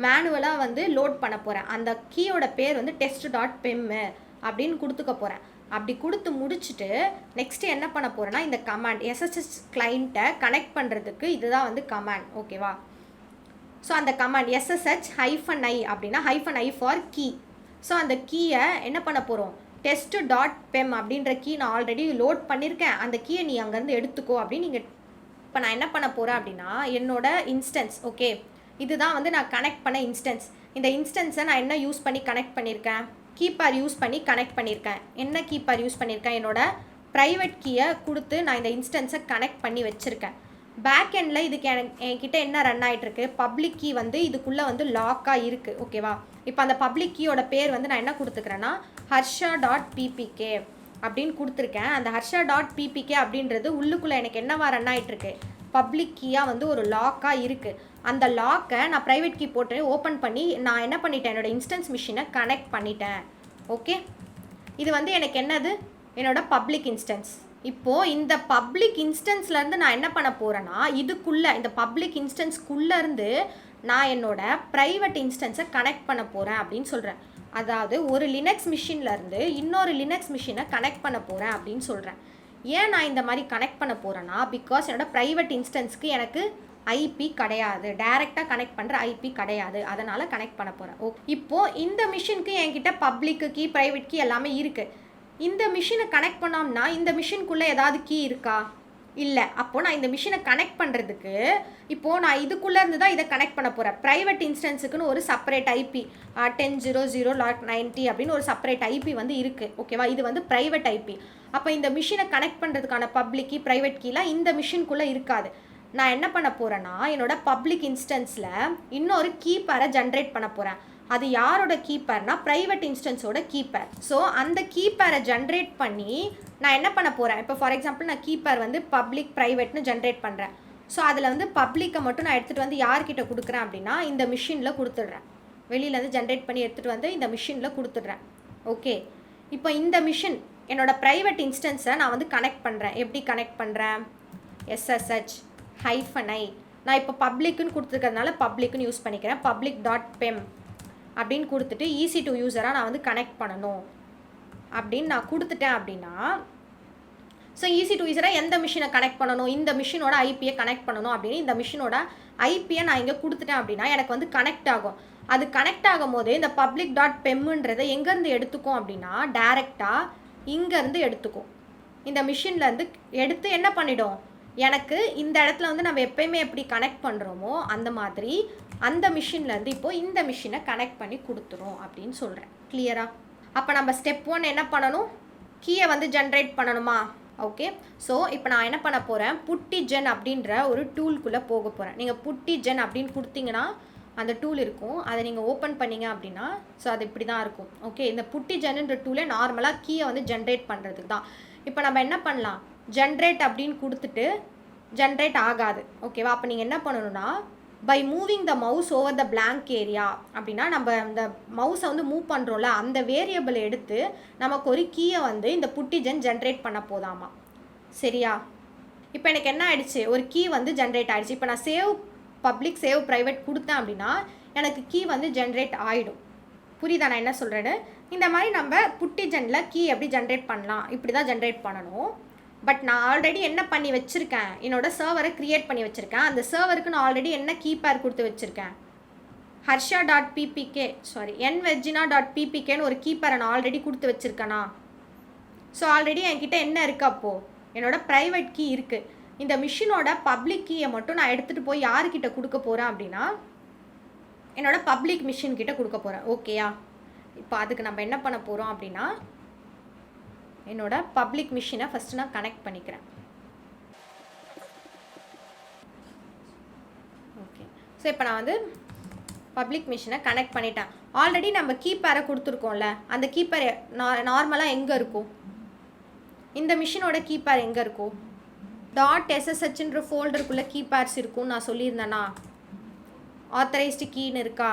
மேனுவலாக வந்து லோட் பண்ண போகிறேன். அந்த கீயோட பேர் வந்து test.pem அப்படின்னு கொடுத்துக்க போகிறேன். அப்படி கொடுத்து முடிச்சுட்டு நெக்ஸ்ட்டு என்ன பண்ண போகிறேன்னா, இந்த கமாண்ட் SSH கிளைண்ட்டை கனெக்ட் பண்ணுறதுக்கு இதுதான் வந்து கமாண்ட். ஓகேவா? ஸோ அந்த கமாண்ட் SSH-i அப்படின்னா -i ஃபார் கீ. ஸோ அந்த கீயை என்ன பண்ண போகிறோம், test.pem அப்படின்ற கீ நான் ஆல்ரெடி லோட் பண்ணியிருக்கேன், அந்த கீயை நீ அங்கேருந்து எடுத்துக்கோ அப்படின்னு நீங்கள். இப்போ நான் என்ன பண்ண போகிறேன் அப்படின்னா, என்னோட இன்ஸ்டன்ஸ், ஓகே, இதுதான் வந்து நான் கனெக்ட் பண்ண இன்ஸ்டன்ஸ். இந்த இன்ஸ்டன்ஸை நான் என்ன யூஸ் பண்ணி கனெக்ட் பண்ணியிருக்கேன், கீப்பர் யூஸ் பண்ணி கனெக்ட் பண்ணியிருக்கேன். என்ன கீப்பர் யூஸ் பண்ணியிருக்கேன், என்னோட ப்ரைவேட் கீயை கொடுத்து நான் இந்த இன்ஸ்டன்ஸை கனெக்ட் பண்ணி வச்சுருக்கேன். பேக் எண்டில் இதுக்கு என்கிட்ட என்ன ரன் ஆகிட்டுருக்கு, பப்ளிக் கீ வந்து இதுக்குள்ளே வந்து லாக்காக இருக்குது. ஓகேவா? இப்போ அந்த பப்ளிக் கீயோட பேர் வந்து நான் என்ன கொடுத்துக்கிறேன்னா harsha.ppk அப்படின்னு கொடுத்துருக்கேன். அந்த harsha.ppk அப்படின்றது உள்ளுக்குள்ளே எனக்கு என்னவா ரன் ஆகிட்டுருக்கு, பப்ளிக் கீயாக வந்து ஒரு லாக்காக இருக்குது. அந்த லாக்கை நான் ப்ரைவேட் கீ போட்டு ஓப்பன் பண்ணி நான் என்ன பண்ணிட்டேன், என்னோடய இன்ஸ்டன்ஸ் மிஷினை கனெக்ட் பண்ணிட்டேன். ஓகே, இது வந்து எனக்கு என்னது, என்னோட பப்ளிக் இன்ஸ்டன்ஸ். இப்போது இந்த பப்ளிக் இன்ஸ்டன்ஸ்லேருந்து நான் என்ன பண்ண போகிறேன்னா, இதுக்குள்ளே இந்த பப்ளிக் இன்ஸ்டன்ஸ்க்குள்ளேருந்து நான் என்னோட ப்ரைவேட் இன்ஸ்டன்ஸை கனெக்ட் பண்ண போகிறேன் அப்படின்னு சொல்கிறேன். அதாவது ஒரு லினக்ஸ் மிஷின்லேருந்து இன்னொரு லினக்ஸ் மிஷினை கனெக்ட் பண்ண போகிறேன் அப்படின்னு சொல்கிறேன். ஏன் நான் இந்த மாதிரி கனெக்ட் பண்ண போகிறேன்னா, பிகாஸ் என்னோட ப்ரைவேட் இன்ஸ்டன்ஸ்க்கு எனக்கு ஐபி கிடையாது, டைரெக்டாக கனெக்ட் பண்ணுற ஐபி கிடையாது, அதனால் கனெக்ட் பண்ண போகிறேன். இப்போது இந்த மிஷினுக்கு என்கிட்ட பப்ளிக் கீ ப்ரைவேட் கீ எல்லாமே இருக்குது. இந்த மிஷினை கனெக்ட் பண்ணோம்னா இந்த மிஷினுக்குள்ளே ஏதாவது கீ இருக்கா, இல்லை. அப்போது நான் இந்த மிஷினை கனெக்ட் பண்ணுறதுக்கு இப்போது நான் இதுக்குள்ளேருந்து தான் இதை கனெக்ட் பண்ண போகிறேன். ப்ரைவேட் இன்ஸ்டன்ஸுக்குன்னு ஒரு செப்பரேட் ஐபி 10.0.0.90 அப்படின்னு ஒரு செப்பரேட் ஐபி வந்து இருக்குது. ஓகேவா? இது வந்து ப்ரைவேட் ஐபி. அப்போ இந்த மிஷினை கனெக்ட் பண்ணுறதுக்கான பப்ளிக் கீ ப்ரைவேட் கீலாம் இந்த மிஷினுக்குள்ளே இருக்காது. நான் என்ன பண்ண போகிறேன்னா, என்னோட பப்ளிக் இன்ஸ்டன்ஸில் இன்னொரு கீப்பரை ஜென்ரேட் பண்ண போகிறேன். அது யாரோட கீப்பர்னா, ப்ரைவேட் இன்ஸ்டன்ஸோட கீப்பர். ஸோ அந்த கீப்பரை ஜென்ரேட் பண்ணி நான் என்ன பண்ண போகிறேன், இப்போ ஃபார் எக்ஸாம்பிள் நான் கீப்பர் வந்து பப்ளிக் ப்ரைவேட்னு ஜென்ரேட் பண்ணுறேன். ஸோ அதில் வந்து பப்ளிக்கை மட்டும் நான் எடுத்துகிட்டு வந்து யார்கிட்ட கொடுக்குறேன் அப்படின்னா, இந்த மிஷினில் கொடுத்துட்றேன். வெளியிலேருந்து ஜென்ரேட் பண்ணி எடுத்துகிட்டு வந்து இந்த மிஷினில் கொடுத்துட்றேன். ஓகே, இப்போ இந்த மிஷின் என்னோடய ப்ரைவேட் இன்ஸ்டன்ஸை நான் வந்து கனெக்ட் பண்ணுறேன். எப்படி கனெக்ட் பண்ணுறேன், SSH-i நான் இப்போ பப்ளிக்குன்னு கொடுத்துருக்கிறதுனால பப்ளிக்குன்னு யூஸ் பண்ணிக்கிறேன். public.pem அப்படின்னு கொடுத்துட்டு ஈஸி டு யூஸராக நான் வந்து கனெக்ட் பண்ணணும் அப்படின்னு நான் கொடுத்துட்டேன் அப்படின்னா, ஸோ ஈஸி டு யூஸராக எந்த மிஷினை கனெக்ட் பண்ணணும், இந்த மிஷினோட ஐபியை கனெக்ட் பண்ணணும் அப்படின்னு இந்த மிஷினோட ஐபியை நான் இங்கே கொடுத்துட்டேன் அப்படின்னா எனக்கு வந்து கனெக்ட் ஆகும். அது கனெக்ட் ஆகும் போது இந்த public.pemன்றதை எங்கேருந்து எடுத்துக்கும் அப்படின்னா, டேரெக்டாக இங்கேருந்து எடுத்துக்கும். இந்த மிஷின்லேருந்து எடுத்து என்ன பண்ணிடும், எனக்கு இந்த இடத்துல வந்து நம்ம எப்பயுமே எப்படி கனெக்ட் பண்ணுறோமோ அந்த மாதிரி அந்த மிஷின்லேருந்து இப்போது இந்த மிஷினை கனெக்ட் பண்ணி கொடுத்துரும் அப்படின்னு சொல்கிறேன். கிளியரா? அப்போ நம்ம ஸ்டெப் 1 என்ன பண்ணணும், கீயை வந்து ஜென்ரேட் பண்ணணுமா. ஓகே, ஸோ இப்போ நான் என்ன பண்ண போகிறேன், PuttyGen அப்படின்ற ஒரு டூல்குள்ளே போக போகிறேன். நீங்கள் PuttyGen அப்படின்னு கொடுத்தீங்கன்னா அந்த டூல் இருக்கும், அதை நீங்கள் ஓப்பன் பண்ணிங்க அப்படின்னா ஸோ அது இப்படி தான் இருக்கும். ஓகே, இந்த PuttyGenன்ற டூலே நார்மலாக கீயை வந்து ஜென்ரேட் பண்ணுறதுக்கு தான். இப்போ நம்ம என்ன பண்ணலாம், ஜென்ரேட் அப்படின்னு கொடுத்துட்டு ஜென்ரேட் ஆகாது. ஓகேவா? அப்போ நீங்கள் என்ன பண்ணணும்னா by moving the mouse over the blank area அப்படின்னா நம்ம அந்த மவுஸை வந்து மூவ் பண்ணுறோம்ல அந்த வேரியபிள் எடுத்து நமக்கு ஒரு கீயை வந்து இந்த புட்டிஜன் ஜென்ரேட் பண்ண போதாமா. சரியா? இப்போ எனக்கு என்ன ஆயிடுச்சு, ஒரு கீ வந்து ஜென்ரேட் ஆகிடுச்சு. இப்போ நான் சேவ் பப்ளிக் சேவ் ப்ரைவேட் கொடுத்தேன் அப்படின்னா எனக்கு கீ வந்து ஜென்ரேட் ஆகிடும். புரியுதா நான் என்ன சொல்கிறேன்னு? இந்த மாதிரி நம்ம புட்டிஜனில் கீ எப்படி ஜென்ரேட் பண்ணலாம், இப்படி தான் ஜென்ரேட் பண்ணணும். பட் நான் ஆல்ரெடி என்ன பண்ணி வச்சுருக்கேன், என்னோடய சர்வரை க்ரியேட் பண்ணி வச்சுருக்கேன். அந்த சர்வருக்கு நான் ஆல்ரெடி என்ன கீ பேர் கொடுத்து வச்சுருக்கேன், harsha.ppk nvegina.ppkன்னு ஒரு கீ பேரை நான் ஆல்ரெடி கொடுத்து வச்சுருக்கேனா. ஸோ ஆல்ரெடி என்கிட்ட என்ன இருக்குது, அப்போது என்னோடய ப்ரைவேட் கீ இருக்குது. இந்த மிஷினோட பப்ளிக் கீயை மட்டும் நான் எடுத்துகிட்டு போய் யாருக்கிட்ட கொடுக்க போகிறேன் அப்படின்னா என்னோடய பப்ளிக் மிஷின் கிட்ட கொடுக்க போகிறேன். ஓகேயா? இப்போ அதுக்கு நம்ம என்ன பண்ண போகிறோம் அப்படின்னா என்னோட பப்ளிக் மிஷினை ஃபஸ்ட்டு நான் கனெக்ட் பண்ணிக்கிறேன். ஓகே, ஸோ இப்போ நான் வந்து பப்ளிக் மிஷினை கனெக்ட் பண்ணிட்டேன். ஆல்ரெடி நம்ம கீப்பேரை கொடுத்துருக்கோம்ல, அந்த கீப்பேர் நார்மலாக எங்கே இருக்கும், இந்த மிஷினோட கீப்பேர் எங்கே இருக்கும், .sshன்ற ஃபோல்டருக்குள்ளே கீப்பேர்ஸ் இருக்கும்னு நான் சொல்லியிருந்தேன்னா, ஆத்தரைஸ்டு கீன்னு இருக்கா.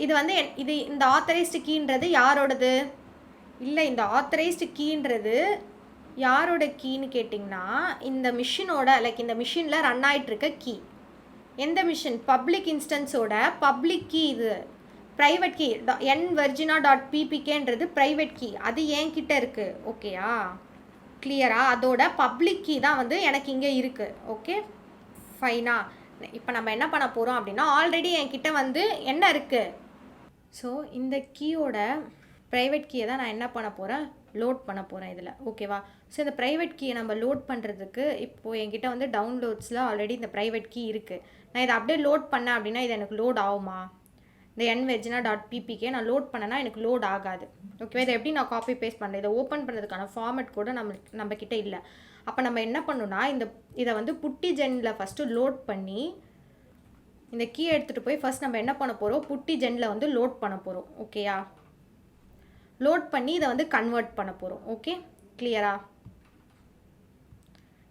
இது வந்து இந்த ஆத்தரைஸ்டு கீன்றது யாரோடது இல்லை, இந்த ஆத்தரைஸ்டு கீன்றது யாரோட கீன்னு கேட்டிங்கன்னா இந்த மிஷினோட இந்த மிஷினில் ரன் ஆகிட்டுருக்க கீ. எந்த மிஷின், பப்ளிக் இன்ஸ்டன்ஸோட பப்ளிக் கீ. இது ப்ரைவேட் கீ nvergina.ppkன்றது ப்ரைவேட் கீ, அது என்கிட்ட இருக்குது. ஓகேயா? கிளியரா? அதோட பப்ளிக் கீ தான் வந்து எனக்கு இங்கே இருக்குது. ஓகே ஃபைனா? இப்போ நம்ம என்ன பண்ண போகிறோம் அப்படின்னா ஆல்ரெடி என்கிட்ட வந்து என்ன இருக்குது, ஸோ இந்த கீயோட ப்ரைவேட் கீயை தான் நான் என்ன பண்ண போகிறேன், லோட் பண்ண போகிறேன் இதில். ஓகேவா? ஸோ இந்த ப்ரைவேட் கீயை நம்ம லோட் பண்ணுறதுக்கு இப்போது என்கிட்ட வந்து டவுன்லோட்ஸில் ஆல்ரெடி இந்த ப்ரைவேட் கீ இருக்குது. நான் இதை அப்படியே லோட் பண்ணேன் அப்படின்னா இது எனக்கு லோட் ஆகுமா, இந்த nvegina.ppk நான் லோட் பண்ணேன்னா எனக்கு லோட் ஆகாது. ஓகேவா? இதை எப்படி நான் காப்பி பேஸ்ட் பண்ணுறேன், இதை ஓப்பன் பண்ணுறதுக்கான ஃபார்மேட் கூட நம்ம கிட்ட இல்லை. அப்போ நம்ம என்ன பண்ணணும்னா இதை வந்து புட்டிஜனில் ஃபஸ்ட்டு லோட் பண்ணி இந்த கீ எடுத்துகிட்டு போய் ஃபஸ்ட் நம்ம என்ன பண்ண போகிறோம், புட்டிஜனில் வந்து லோட் பண்ண போகிறோம். ஓகேயா? லோட் பண்ணி இதை வந்து கன்வெர்ட் பண்ண போகிறோம். ஓகே கிளியரா?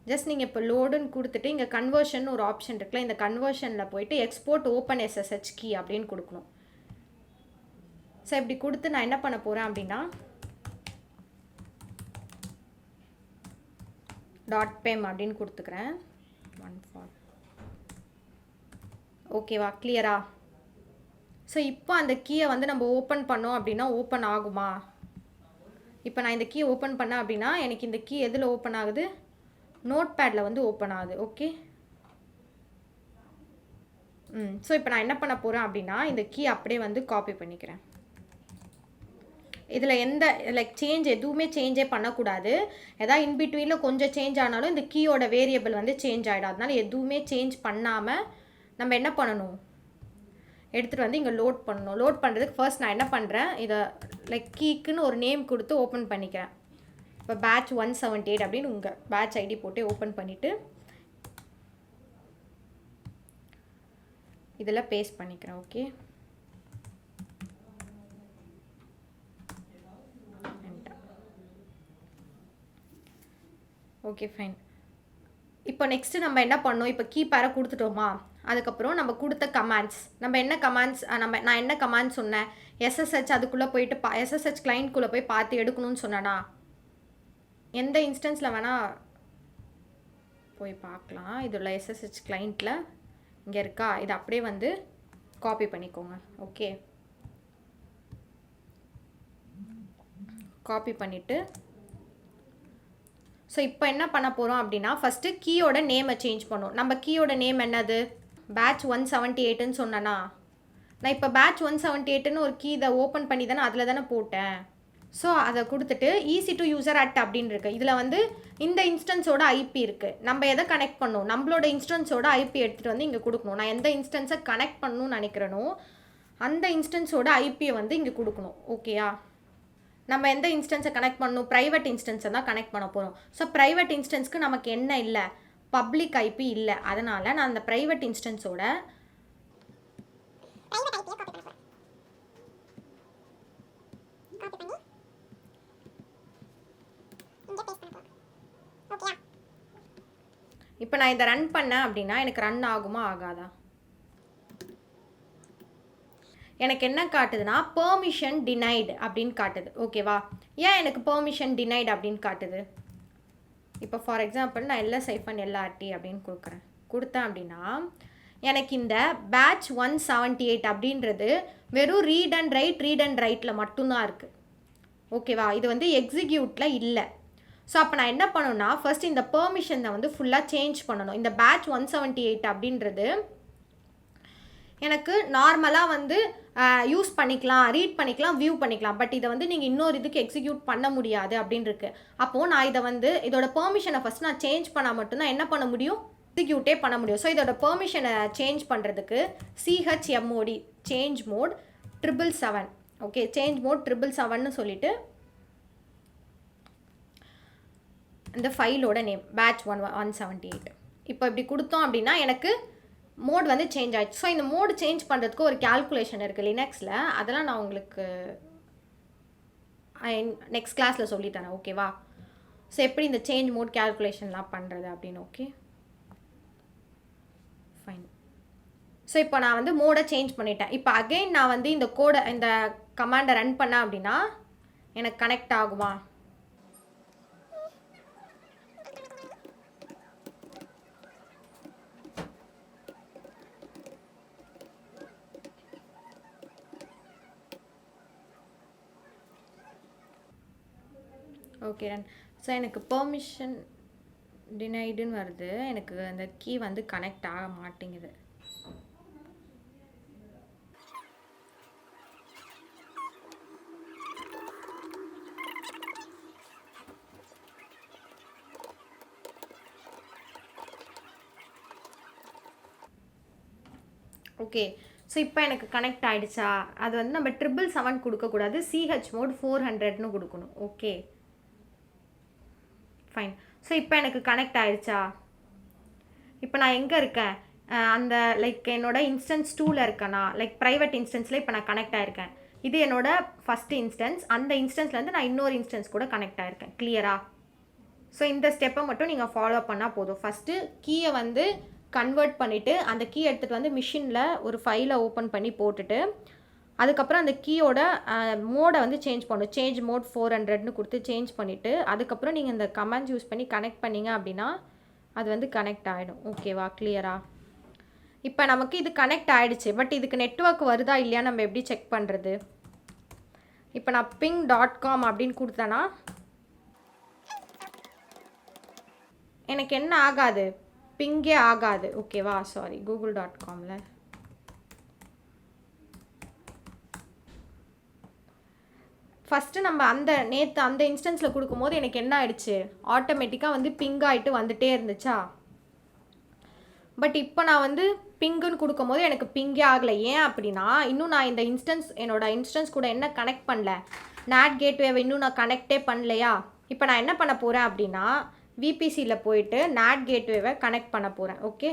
ஜஸ்ட் நீங்கள் இப்போ லோடுன்னு கொடுத்துட்டு இங்கே கன்வர்ஷன் ஒரு ஆப்ஷன் இருக்குல்ல, இந்த கன்வர்ஷனில் போயிட்டு எக்ஸ்போர்ட் ஓப்பன் SSH கீ அப்படின்னு கொடுக்கணும். ஸோ இப்படி கொடுத்து நான் என்ன பண்ண போகிறேன் அப்படின்னா .pem அப்படின்னு கொடுத்துக்கிறேன். 1 ஓகேவா? கிளியரா? ஸோ இப்போ அந்த கீயை வந்து நம்ம ஓப்பன் பண்ணோம் அப்படின்னா ஓப்பன் ஆகுமா? இப்போ நான் இந்த கீ ஓப்பன் பண்ணேன் அப்படின்னா எனக்கு இந்த கீ எதில் ஓப்பன் ஆகுது, நோட் பேடில் வந்து ஓப்பன் ஆகுது. ஓகே ஸோ இப்போ நான் என்ன பண்ண போகிறேன் அப்படின்னா இந்த கீ அப்படியே வந்து காப்பி பண்ணிக்கிறேன். இதில் எந்த சேஞ்ச் எதுவுமே சேஞ்சே பண்ணக்கூடாது. எதாவது இன்பிட்வீனில் கொஞ்சம் சேஞ்ச் ஆனாலும் இந்த கீயோட வேரியபிள் வந்து சேஞ்ச் ஆகிடும். அதனால எதுவுமே சேஞ்ச் பண்ணாமல் நம்ம என்ன பண்ணணும், எடுத்துகிட்டு வந்து இங்கே லோட் பண்ணணும். லோட் பண்ணுறதுக்கு ஃபர்ஸ்ட் நான் என்ன பண்ணுறேன், இதை கீக்குன்னு ஒரு நேம் கொடுத்து ஓப்பன் பண்ணிக்கிறேன். இப்போ batch 178 அப்படின்னு உங்கள் பேட்ச் ஐடி போட்டு ஓப்பன் பண்ணிவிட்டு இதில் பேஸ்ட் பண்ணிக்கிறேன். Okay okay fine. இப்போ நெக்ஸ்ட்டு நம்ம என்ன பண்ணோம், இப்போ கீப்பேரை கொடுத்துட்டோமா, அதுக்கப்புறம் நம்ம கொடுத்த கமாண்ட்ஸ், நம்ம என்ன கமாண்ட்ஸ் நான் என்ன கமாண்ட் சொன்னேன், SSH அதுக்குள்ளே போயிட்டு SSH கிளைண்ட்குள்ளே போய் பார்த்து எடுக்கணும்னு சொன்னேன்னா, எந்த இன்ஸ்டன்ஸில் வேணால் போய் பார்க்கலாம். இதில் SSH கிளைண்ட்டில் இங்கே இருக்கா, இதை அப்படியே வந்து காப்பி பண்ணிக்கோங்க. ஓகே காப்பி பண்ணிவிட்டு ஸோ இப்போ என்ன பண்ண போகிறோம் அப்படின்னா ஃபஸ்ட்டு கீயோட நேமை சேஞ்ச் பண்ணும். நம்ம கீயோட நேம் என்னது, batch 178ன்னு சொன்னேன்னா, நான் இப்போ batch 178ன்னு ஒரு கீ இதை ஓப்பன் பண்ணி தானே அதில் தானே போட்டேன். ஸோ அதை கொடுத்துட்டு easy to user at அப்படின்னு இருக்குது. இதில் வந்து இந்த இன்ஸ்டன்ஸோட ஐபி இருக்குது. நம்ம எதை கனெக்ட் பண்ணணும், நம்மளோட இன்ஸ்டன்ஸோட ஐபி எடுத்துகிட்டு வந்து இங்கே கொடுக்கணும். நான் எந்த இன்ஸ்டன்ஸை கனெக்ட் பண்ணணும்னு நினைக்கிறேனோ அந்த இன்ஸ்டன்ஸோட ஐபியை வந்து இங்கே கொடுக்கணும். ஓகேயா? நம்ம எந்த இன்ஸ்டன்ஸை கனெக்ட் பண்ணணும், ப்ரைவேட் இன்ஸ்டன்ஸை தான் கனெக்ட் பண்ண போகிறோம். ஸோ ப்ரைவேட் இன்ஸ்டன்ஸ்க்கு நமக்கு என்ன இல்லை, பப்ளிக் ஐபி இல்லை. அதனால் நான் அந்த ப்ரைவேட் இன்ஸ்டன்ஸோட இப்போ நான் இதை ரன் பண்ணேன் அப்படின்னா எனக்கு ரன் ஆகுமா ஆகாதா, எனக்கு என்ன காட்டுதுன்னா பெர்மிஷன் டினைடு அப்படின்னு காட்டுது. ஓகேவா? ஏன் எனக்கு பெர்மிஷன் டினைடு அப்படின்னு காட்டுது? இப்போ ஃபார் எக்ஸாம்பிள் நான் LS-LRT அப்படின்னு கொடுத்தேன் அப்படின்னா எனக்கு இந்த பேட்ச் 178 அப்படின்றது வெறும் ரீட் அண்ட் ரைட்டில் மட்டும்தான் இருக்குது. ஓகேவா? இது வந்து எக்ஸிக்யூட்டில் இல்லை. ஸோ அப்போ நான் என்ன பண்ணணும்னா ஃபர்ஸ்ட் இந்த பெர்மிஷனை வந்து ஃபுல்லாக சேஞ்ச் பண்ணணும். இந்த பேட்ச் 178 அப்படின்றது எனக்கு நார்மலாக வந்து யூஸ் பண்ணிக்கலாம், ரீட் பண்ணிக்கலாம், வியூ பண்ணிக்கலாம். பட் இதை வந்து நீங்கள் இன்னொரு இதுக்கு எக்ஸிக்யூட் பண்ண முடியாது அப்படின்னு இருக்கு. அப்போது நான் இதை வந்து இதோட பெர்மிஷனை ஃபஸ்ட் நான் சேஞ்ச் பண்ணால் மட்டும்தான் என்ன பண்ண முடியும், எக்ஸிக்யூட்டே பண்ண முடியும். ஸோ இதோட பெர்மிஷனை சேஞ்ச் பண்ணுறதுக்கு CHMOD change mode 777. Okay, change mode 777ன்னு சொல்லிட்டு இந்த ஃபைலோட நேம் பேட்ச் 178. இப்போ இப்படி கொடுத்தோம் அப்படின்னா எனக்கு மோட் வந்து சேஞ்ச் ஆகிடுச்சு. ஸோ இந்த மோடு சேஞ்ச் பண்ணுறதுக்கு ஒரு கேல்குலேஷன் இருக்குது லினக்ஸில். அதெல்லாம் நான் உங்களுக்கு நெக்ஸ்ட் கிளாஸில் சொல்லித்தரேன். ஓகேவா? ஸோ எப்படி இந்த சேஞ்ச் மோட் கேல்குலேஷன்லாம் பண்ணுறது அப்படின்னு. Okay, fine. ஸோ இப்போ நான் வந்து மோடை சேஞ்ச் பண்ணிட்டேன். இப்போ அகெயின் நான் வந்து இந்த கமாண்டை ரன் பண்ணேன் அப்படின்னா எனக்கு கனெக்ட் ஆகுமா? Okay run. ஸோ எனக்கு பெர்மிஷன் டினைடுன்னு வருது. எனக்கு அந்த கீ வந்து கனெக்ட் ஆக மாட்டேங்குது. ஓகே, ஸோ இப்போ எனக்கு கனெக்ட் ஆகிடுச்சா? அது வந்து நம்ம 777 கொடுக்கக்கூடாது, CH மோட் 400ன்னு கொடுக்கணும். Okay fine. ஸோ இப்போ எனக்கு கனெக்ட் ஆகிடுச்சா? இப்போ நான் எங்கே இருக்கேன்? அந்த லைக் என்னோட இன்ஸ்டன்ஸ் 2ல் இருக்கேனா, லைக் ப்ரைவேட் இன்ஸ்டன்ஸில் இப்போ நான் கனெக்ட் ஆகிருக்கேன். இது என்னோட ஃபஸ்ட்டு இன்ஸ்டன்ஸ். அந்த இன்ஸ்டன்ஸ்லேருந்து நான் இன்னொரு இன்ஸ்டன்ஸ் கூட கனெக்ட் ஆகிருக்கேன். கிளியரா? ஸோ இந்த ஸ்டெப்பை மட்டும் நீங்கள் ஃபாலோ பண்ணால் போதும். ஃபஸ்ட்டு கீயை வந்து கன்வெர்ட் பண்ணிவிட்டு அந்த கீ எடுத்துகிட்டு வந்து மிஷினில் ஒரு ஃபைலை ஓப்பன் பண்ணி போட்டுட்டு அதுக்கப்புறம் அந்த கீயோட மோடை வந்து சேஞ்ச் பண்ணணும். சேஞ்ச் மோட் 400ன்னு கொடுத்து சேஞ்ச் பண்ணிவிட்டு அதுக்கப்புறம் நீங்கள் இந்த கமெண்ட்ஸ் யூஸ் பண்ணி கனெக்ட் பண்ணிங்க அப்படின்னா அது வந்து கனெக்ட் ஆகிடும். ஓகேவா? கிளியரா? இப்போ நமக்கு இது கனெக்ட் ஆகிடுச்சு. பட் இதுக்கு நெட்வொர்க் வருதா இல்லையா நம்ம எப்படி செக் பண்ணுறது? இப்போ நான் ping.com அப்படின்னு கொடுத்தேன்னா எனக்கு என்ன ஆகாது, பிங்கே ஆகாது. ஓகேவா? சாரி, google.comல ஃபஸ்ட்டு நம்ம நேற்று அந்த இன்ஸ்டன்ஸில் கொடுக்கும்போது எனக்கு என்ன ஆயிடுச்சு, ஆட்டோமேட்டிக்காக வந்து பிங் ஆகிட்டு வந்துட்டே இருந்துச்சா. பட் இப்போ நான் வந்து பிங்குன்னு கொடுக்கும்போது எனக்கு பிங்கே ஆகலை. ஏன் அப்படின்னா இன்னும் நான் இந்த என்னோட இன்ஸ்டன்ஸ் கூட என்ன கனெக்ட் பண்ணல, NAT கேட்வேவை இன்னும் நான் கனெக்டே பண்ணலையா. இப்போ நான் என்ன பண்ண போகிறேன் அப்படின்னா விபிசியில் போயிட்டு NAT கேட்வேவை கனெக்ட் பண்ண போகிறேன். ஓகே,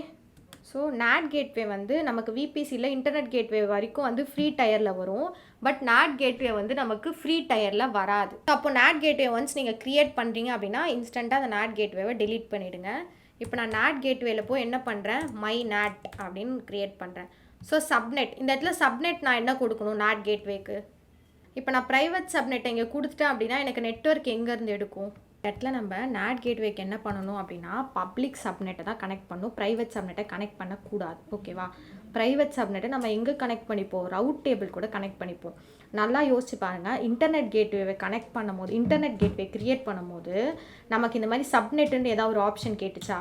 ஸோ NAT கேட்வே வந்து நமக்கு விபிசியில் இன்டர்நெட் கேட்வே வரைக்கும் வந்து ஃப்ரீ டயரில் வரும். பட் NAT கேட்வே வந்து நமக்கு ஃப்ரீ டயரில் வராது. அப்போ NAT கேட்வே ஒன்ஸ் நீங்கள் க்ரியேட் பண்ணுறீங்க அப்படின்னா இன்ஸ்டண்ட்டாக அந்த NAT கேட்வேவை டெலீட் பண்ணிவிடுங்க. இப்போ நான் NAT கேட்வேல போய் என்ன பண்ணுறேன், மை NAT அப்படின்னு க்ரியேட் பண்ணுறேன். ஸோ சப்நெட், இந்த இடத்துல சப்நெட் நான் என்ன கொடுக்கணும் NAT கேட்வேக்கு. இப்போ நான் ப்ரைவேட் சப்நெட் இங்கே கொடுத்துட்டேன் அப்படின்னா எனக்கு நெட்வொர்க் எங்கேருந்து எடுக்கும். இடத்துல நம்ம NAT கேட்வேக்கு என்ன பண்ணணும் அப்படின்னா பப்ளிக் சப்நெட்டை தான் கனெக்ட் பண்ணணும், ப்ரைவேட் சப்நெட்டை கனெக்ட் பண்ணக்கூடாது. ஓகேவா? ப்ரைவேட் சப்நெட்டை நம்ம எங்கே கனெக்ட் பண்ணிப்போம், ரவுட் டேபிள் கூட கனெக்ட் பண்ணிப்போம். நல்லா யோசிச்சு பாருங்கள், இன்டர்நெட் கேட்வேவை கனெக்ட் பண்ணும்போது, இன்டர்நெட் கேட்வே க்ரியேட் பண்ணும்போது நமக்கு இந்த மாதிரி சப்நெட்டுன்னு ஏதாவது ஒரு ஆப்ஷன் கேட்டுச்சா?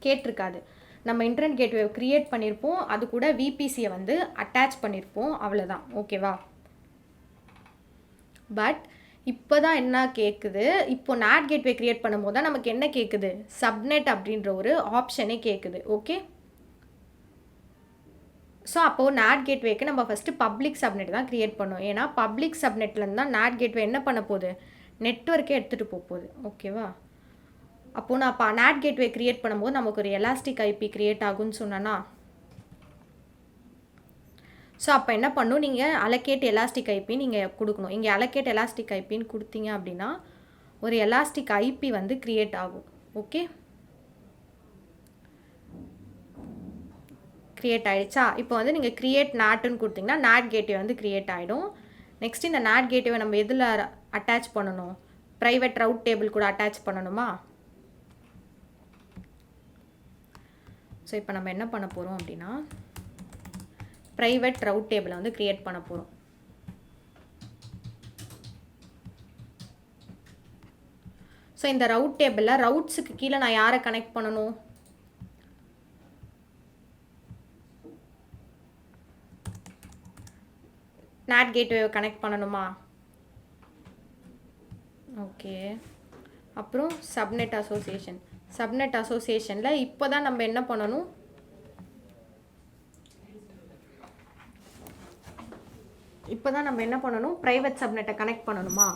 கேட்டிருக்காது. நம்ம இன்டர்நெட் கேட்வே க்ரியேட் பண்ணியிருப்போம், அது கூட விபிசியை வந்து அட்டாச் பண்ணியிருப்போம், அவ்வளோதான். ஓகேவா? பட் இப்போ தான் என்ன கேட்குது, இப்போ NAT கேட்வே க்ரியேட் பண்ணும்போது தான் நமக்கு என்ன கேட்குது, சப்நெட் அப்படின்ற ஒரு ஆப்ஷனே கேட்குது. ஓகே, ஸோ அப்போது NAT கேட்வேக்கு நம்ம ஃபஸ்ட்டு பப்ளிக் சப்நெட் தான் க்ரியேட் பண்ணோம். ஏன்னா பப்ளிக் சப்நெட்லேருந்து தான் NAT கேட்வே என்ன பண்ண போகுது, நெட்வொர்க்கே எடுத்துகிட்டு போகுது. ஓகேவா? அப்போது நான் NAT கேட்வே க்ரியேட் பண்ணும்போது நமக்கு ஒரு எலாஸ்டிக் ஐபி க்ரியேட் ஆகும்னு சொன்னேன்னா, ஸோ அப்போ என்ன பண்ணணும், நீங்கள் அலோகேட் எலாஸ்டிக் ஐபி நீங்கள் கொடுக்கணும். இங்கே அலோகேட் எலாஸ்டிக் ஐபின்னு கொடுத்தீங்க அப்படின்னா ஒரு எலாஸ்டிக் ஐபி வந்து க்ரியேட் ஆகும். ஓகே, க்ரியேட் ஆகிடுச்சா? இப்போ வந்து நீங்கள் க்ரியேட் நாட்டுன்னு கொடுத்தீங்கன்னா நாட் கேட்வே வந்து க்ரியேட் ஆகிடும். நெக்ஸ்ட் இந்த நாட் கேட்வே நம்ம எதில் அட்டாச் பண்ணணும்? ப்ரைவேட் ரவுட் டேபிள் கூட அட்டாச் பண்ணணுமா? ஸோ இப்போ நம்ம என்ன பண்ண போகிறோம் அப்படின்னா ப்ரைவேட் ரவுட் டேபிளை வந்து க்ரியேட் பண்ண போகிறோம். ஸோ இந்த ரவுட் டேபிளில் ரவுட்ஸுக்கு கீழே நான் யாரை கனெக்ட் பண்ணணும்? நாட் கேட்வே கனெக்ட் பண்ணணுமா? ஓகே. அப்புறம் சப்நெட் அசோசியேஷனில் இப்போ தான் நம்ம என்ன பண்ணணும்? ப்ரைவேட் சப்நெட்டை கனெக்ட் பண்ணணுமா?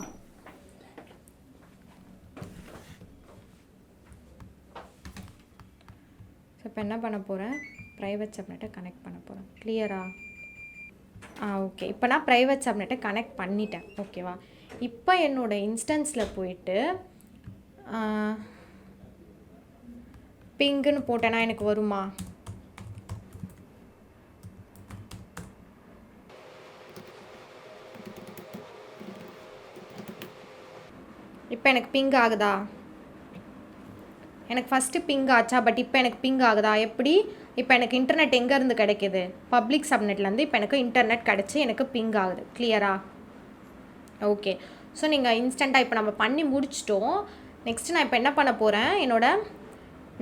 இப்போ என்ன பண்ண போகிறேன்? ப்ரைவேட் சப்நெட்டை கனெக்ட் பண்ண போகிறேன். கிளியரா? ஓகே. இப்போ நான் ப்ரைவேட் சப்நெட்டை கனெக்ட் பண்ணிட்டேன். ஓகேவா? இப்போ என்னோடய இன்ஸ்டன்ஸில் போயிட்டு பிங்குன்னு போட்டேன்னா எனக்கு வருமா? இப்போ எனக்கு பிங் ஆகுதா? எனக்கு ஃபஸ்ட்டு பிங் ஆச்சா, பட் இப்போ எனக்கு பிங் ஆகுதா? எப்படி? இப்போ எனக்கு இன்டர்நெட் எங்கேருந்து கிடைக்கிது? பப்ளிக் சப்நெட்லேருந்து இப்போ எனக்கு இன்டர்நெட் கிடச்சி எனக்கு பிங் ஆகுது. கிளியரா? ஓகே. ஸோ நீங்கள் இன்ஸ்டண்ட்டாக இப்போ நம்ம பண்ணி முடிச்சிட்டோம். நெக்ஸ்ட்டு நான் இப்போ என்ன பண்ண போகிறேன்? என்னோட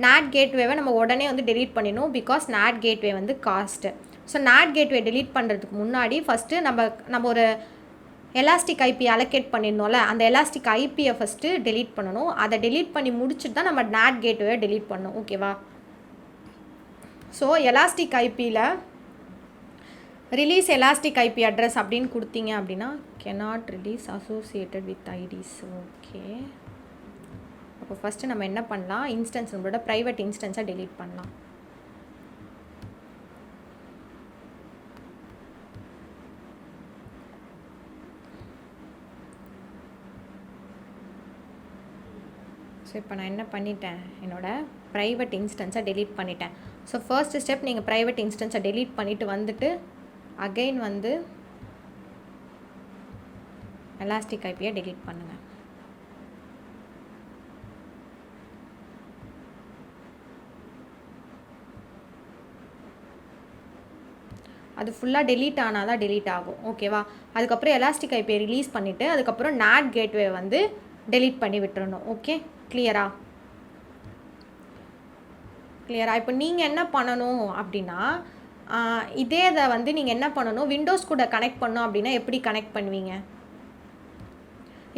நாட் கேட்வேவை நம்ம உடனே வந்து டெலீட் பண்ணிடணும். பிகாஸ் நாட் கேட்வே வந்து cost. So not gateway delete பண்ணுறதுக்கு முன்னாடி ஃபஸ்ட்டு நம்ம ஒரு எலாஸ்டிக் ஐபி அலோகேட் பண்ணியிருந்தோம்ல, அந்த எலாஸ்டிக் ஐபியை ஃபஸ்ட்டு டெலீட் பண்ணணும். அதை டெலீட் பண்ணி முடிச்சுட்டு தான் நம்ம நாட் கேட்வே டெலீட் பண்ணணும். ஓகேவா? ஸோ எலாஸ்டிக் ஐபியில் ரிலீஸ் எலாஸ்டிக் ஐபி அட்ரஸ் அப்படின்னு கொடுத்தீங்க அப்படின்னா cannot release associated with IDs. Okay. அப்போ ஃபஸ்ட்டு நம்ம என்ன பண்ணலாம்? நம்மளோட ப்ரைவேட் இன்ஸ்டன்ஸை டெலீட் பண்ணலாம். ஸோ இப்போ நான் என்ன பண்ணிட்டேன்? என்னோடய ப்ரைவேட் இன்ஸ்டன்ஸை டெலீட் பண்ணிட்டேன். ஸோ ஃபர்ஸ்ட் ஸ்டெப் நீங்கள் ப்ரைவேட் இன்ஸ்டன்ஸை டெலீட் பண்ணிவிட்டு வந்துட்டு அகைன் வந்து எலாஸ்டிக் ஐபியை டெலீட் பண்ணுங்கள். அது ஃபுல்லாக டெலீட் ஆனால் தான் டெலீட் ஆகும். ஓகேவா? அதுக்கப்புறம் எலாஸ்டிக் ஐபியை ரிலீஸ் பண்ணிவிட்டு அதுக்கப்புறம் நாட் கேட்வே வந்து டெலீட் பண்ணி விட்டுறணும். ஓகே. கிளியரா? இப்போ நீங்கள் என்ன பண்ணணும் அப்படின்னா இதே இதை வந்து நீங்கள் என்ன பண்ணணும்? விண்டோஸ் கூட கனெக்ட் பண்ணோம் அப்படின்னா எப்படி கனெக்ட் பண்ணுவீங்க?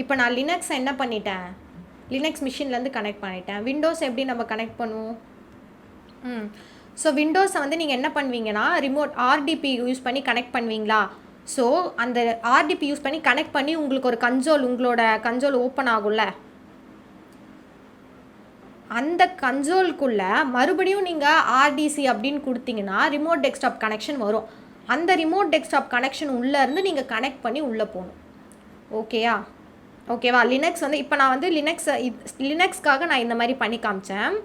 இப்போ நான் லினக்ஸ் என்ன பண்ணிட்டேன்? லினக்ஸ் மிஷின்லேருந்து கனெக்ட் பண்ணிட்டேன். விண்டோஸ் எப்படி நம்ம கனெக்ட் பண்ணுவோம்? ஸோ விண்டோஸை வந்து நீங்கள் என்ன பண்ணுவீங்கன்னா ரிமோட் ஆர்டிபி யூஸ் பண்ணி கனெக்ட் பண்ணுவீங்களா? ஸோ அந்த ஆர்டிபி யூஸ் பண்ணி கனெக்ட் பண்ணி உங்களுக்கு ஒரு உங்களோட கன்சோல் ஓப்பன் ஆகும்ல, அந்த கன்சோலுக்குள்ளே மறுபடியும் நீங்கள் ஆர்டிசி அப்படின்னு கொடுத்தீங்கன்னா ரிமோட் டெஸ்க்டாப் கனெக்ஷன் வரும். அந்த ரிமோட் டெஸ்க்டாப் கனெக்ஷன் உள்ளேருந்து நீங்கள் கனெக்ட் பண்ணி உள்ளே போகணும். ஓகேவா? லினக்ஸ் வந்து இப்போ நான் வந்து லினக்ஸ்க்காக நான் இந்த மாதிரி பண்ணி காமிச்சேன்.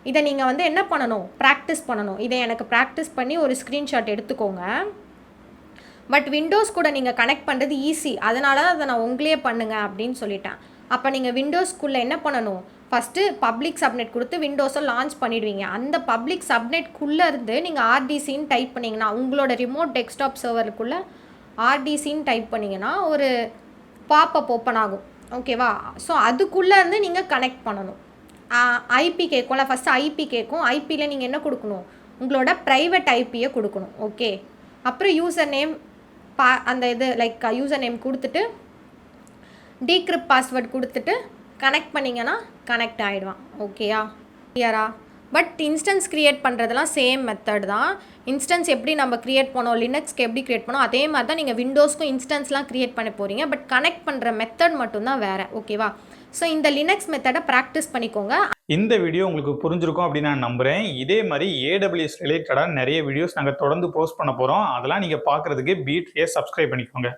இதை நீங்கள் வந்து என்ன பண்ணணும்? ப்ராக்டிஸ் பண்ணணும். இதை எனக்கு ப்ராக்டிஸ் பண்ணி ஒரு ஸ்க்ரீன்ஷாட் எடுத்துக்கோங்க. பட் விண்டோஸ் கூட நீங்கள் கனெக்ட் பண்ணுறது ஈஸி, அதனால தான் அதை நான் உங்களே பண்ணுங்க அப்படின்னு சொல்லிட்டேன். அப்போ நீங்கள் விண்டோஸ்க்குள்ளே என்ன பண்ணணும்? ஃபஸ்ட்டு பப்ளிக் சப்நெட் கொடுத்து விண்டோஸை லான்ச் பண்ணிடுவீங்க. அந்த பப்ளிக் சப்நெட்குள்ளே இருந்து நீங்கள் ஆர்டிசின்னு டைப் பண்ணிங்கன்னா உங்களோட ரிமோட் டெஸ்க்டாப் சர்வருக்குள்ளே ஆர்டிசின்னு டைப் பண்ணிங்கன்னா ஒரு பாப்அப் ஓப்பன் ஆகும். ஓகேவா? ஸோ அதுக்குள்ளே இருந்து நீங்கள் கனெக்ட் பண்ணணும். ஐபி கேட்கும்ல, ஃபஸ்ட்டு ஐபி கேட்கும். ஐபியில் நீங்கள் என்ன கொடுக்கணும்? உங்களோட ப்ரைவேட் ஐபியை கொடுக்கணும். ஓகே. அப்புறம் யூசர் நேம் அந்த இது லைக் யூசர் நேம் கொடுத்துட்டு டீக்ரிப்ட் பாஸ்வேர்ட் கொடுத்துட்டு கனெக்ட் பண்ணிங்கன்னா கனெக்ட் ஆகிடுவான். ஓகேயா? கிளியரா? பட் இன்ஸ்டன்ஸ் க்ரியேட் பண்ணுறதுலாம் சேம் மெத்தட் தான். இன்ஸ்டன்ஸ் எப்படி நம்ம க்ரியேட் பண்ணோம், லினக்ஸ்க்கு எப்படி க்ரியேட் பண்ணோம், அதே மாதிரி தான் நீங்கள் விண்டோஸ்க்கும் இன்ஸ்டன்ஸ்லாம் க்ரியேட் பண்ண போகிறீங்க. பட் கனெக்ட் பண்ணுற மெத்தட் மட்டும்தான் வேறு. ஓகேவா? ஸோ இந்த லினக்ஸ் மெத்தடை ப்ராக்டிஸ் பண்ணிக்கோங்க. இந்த வீடியோ உங்களுக்கு புரிஞ்சிருக்கும் அப்படின்னு நான் நம்புகிறேன். இதே மாதிரி AWS ரிலேட்டடாக நிறைய வீடியோஸ் நாங்கள் தொடர்ந்து போஸ்ட் பண்ண போகிறோம். அதெல்லாம் நீங்கள் பார்க்குறதுக்கு பீட்ரியை சப்ஸ்கிரைப் பண்ணிக்கோங்க.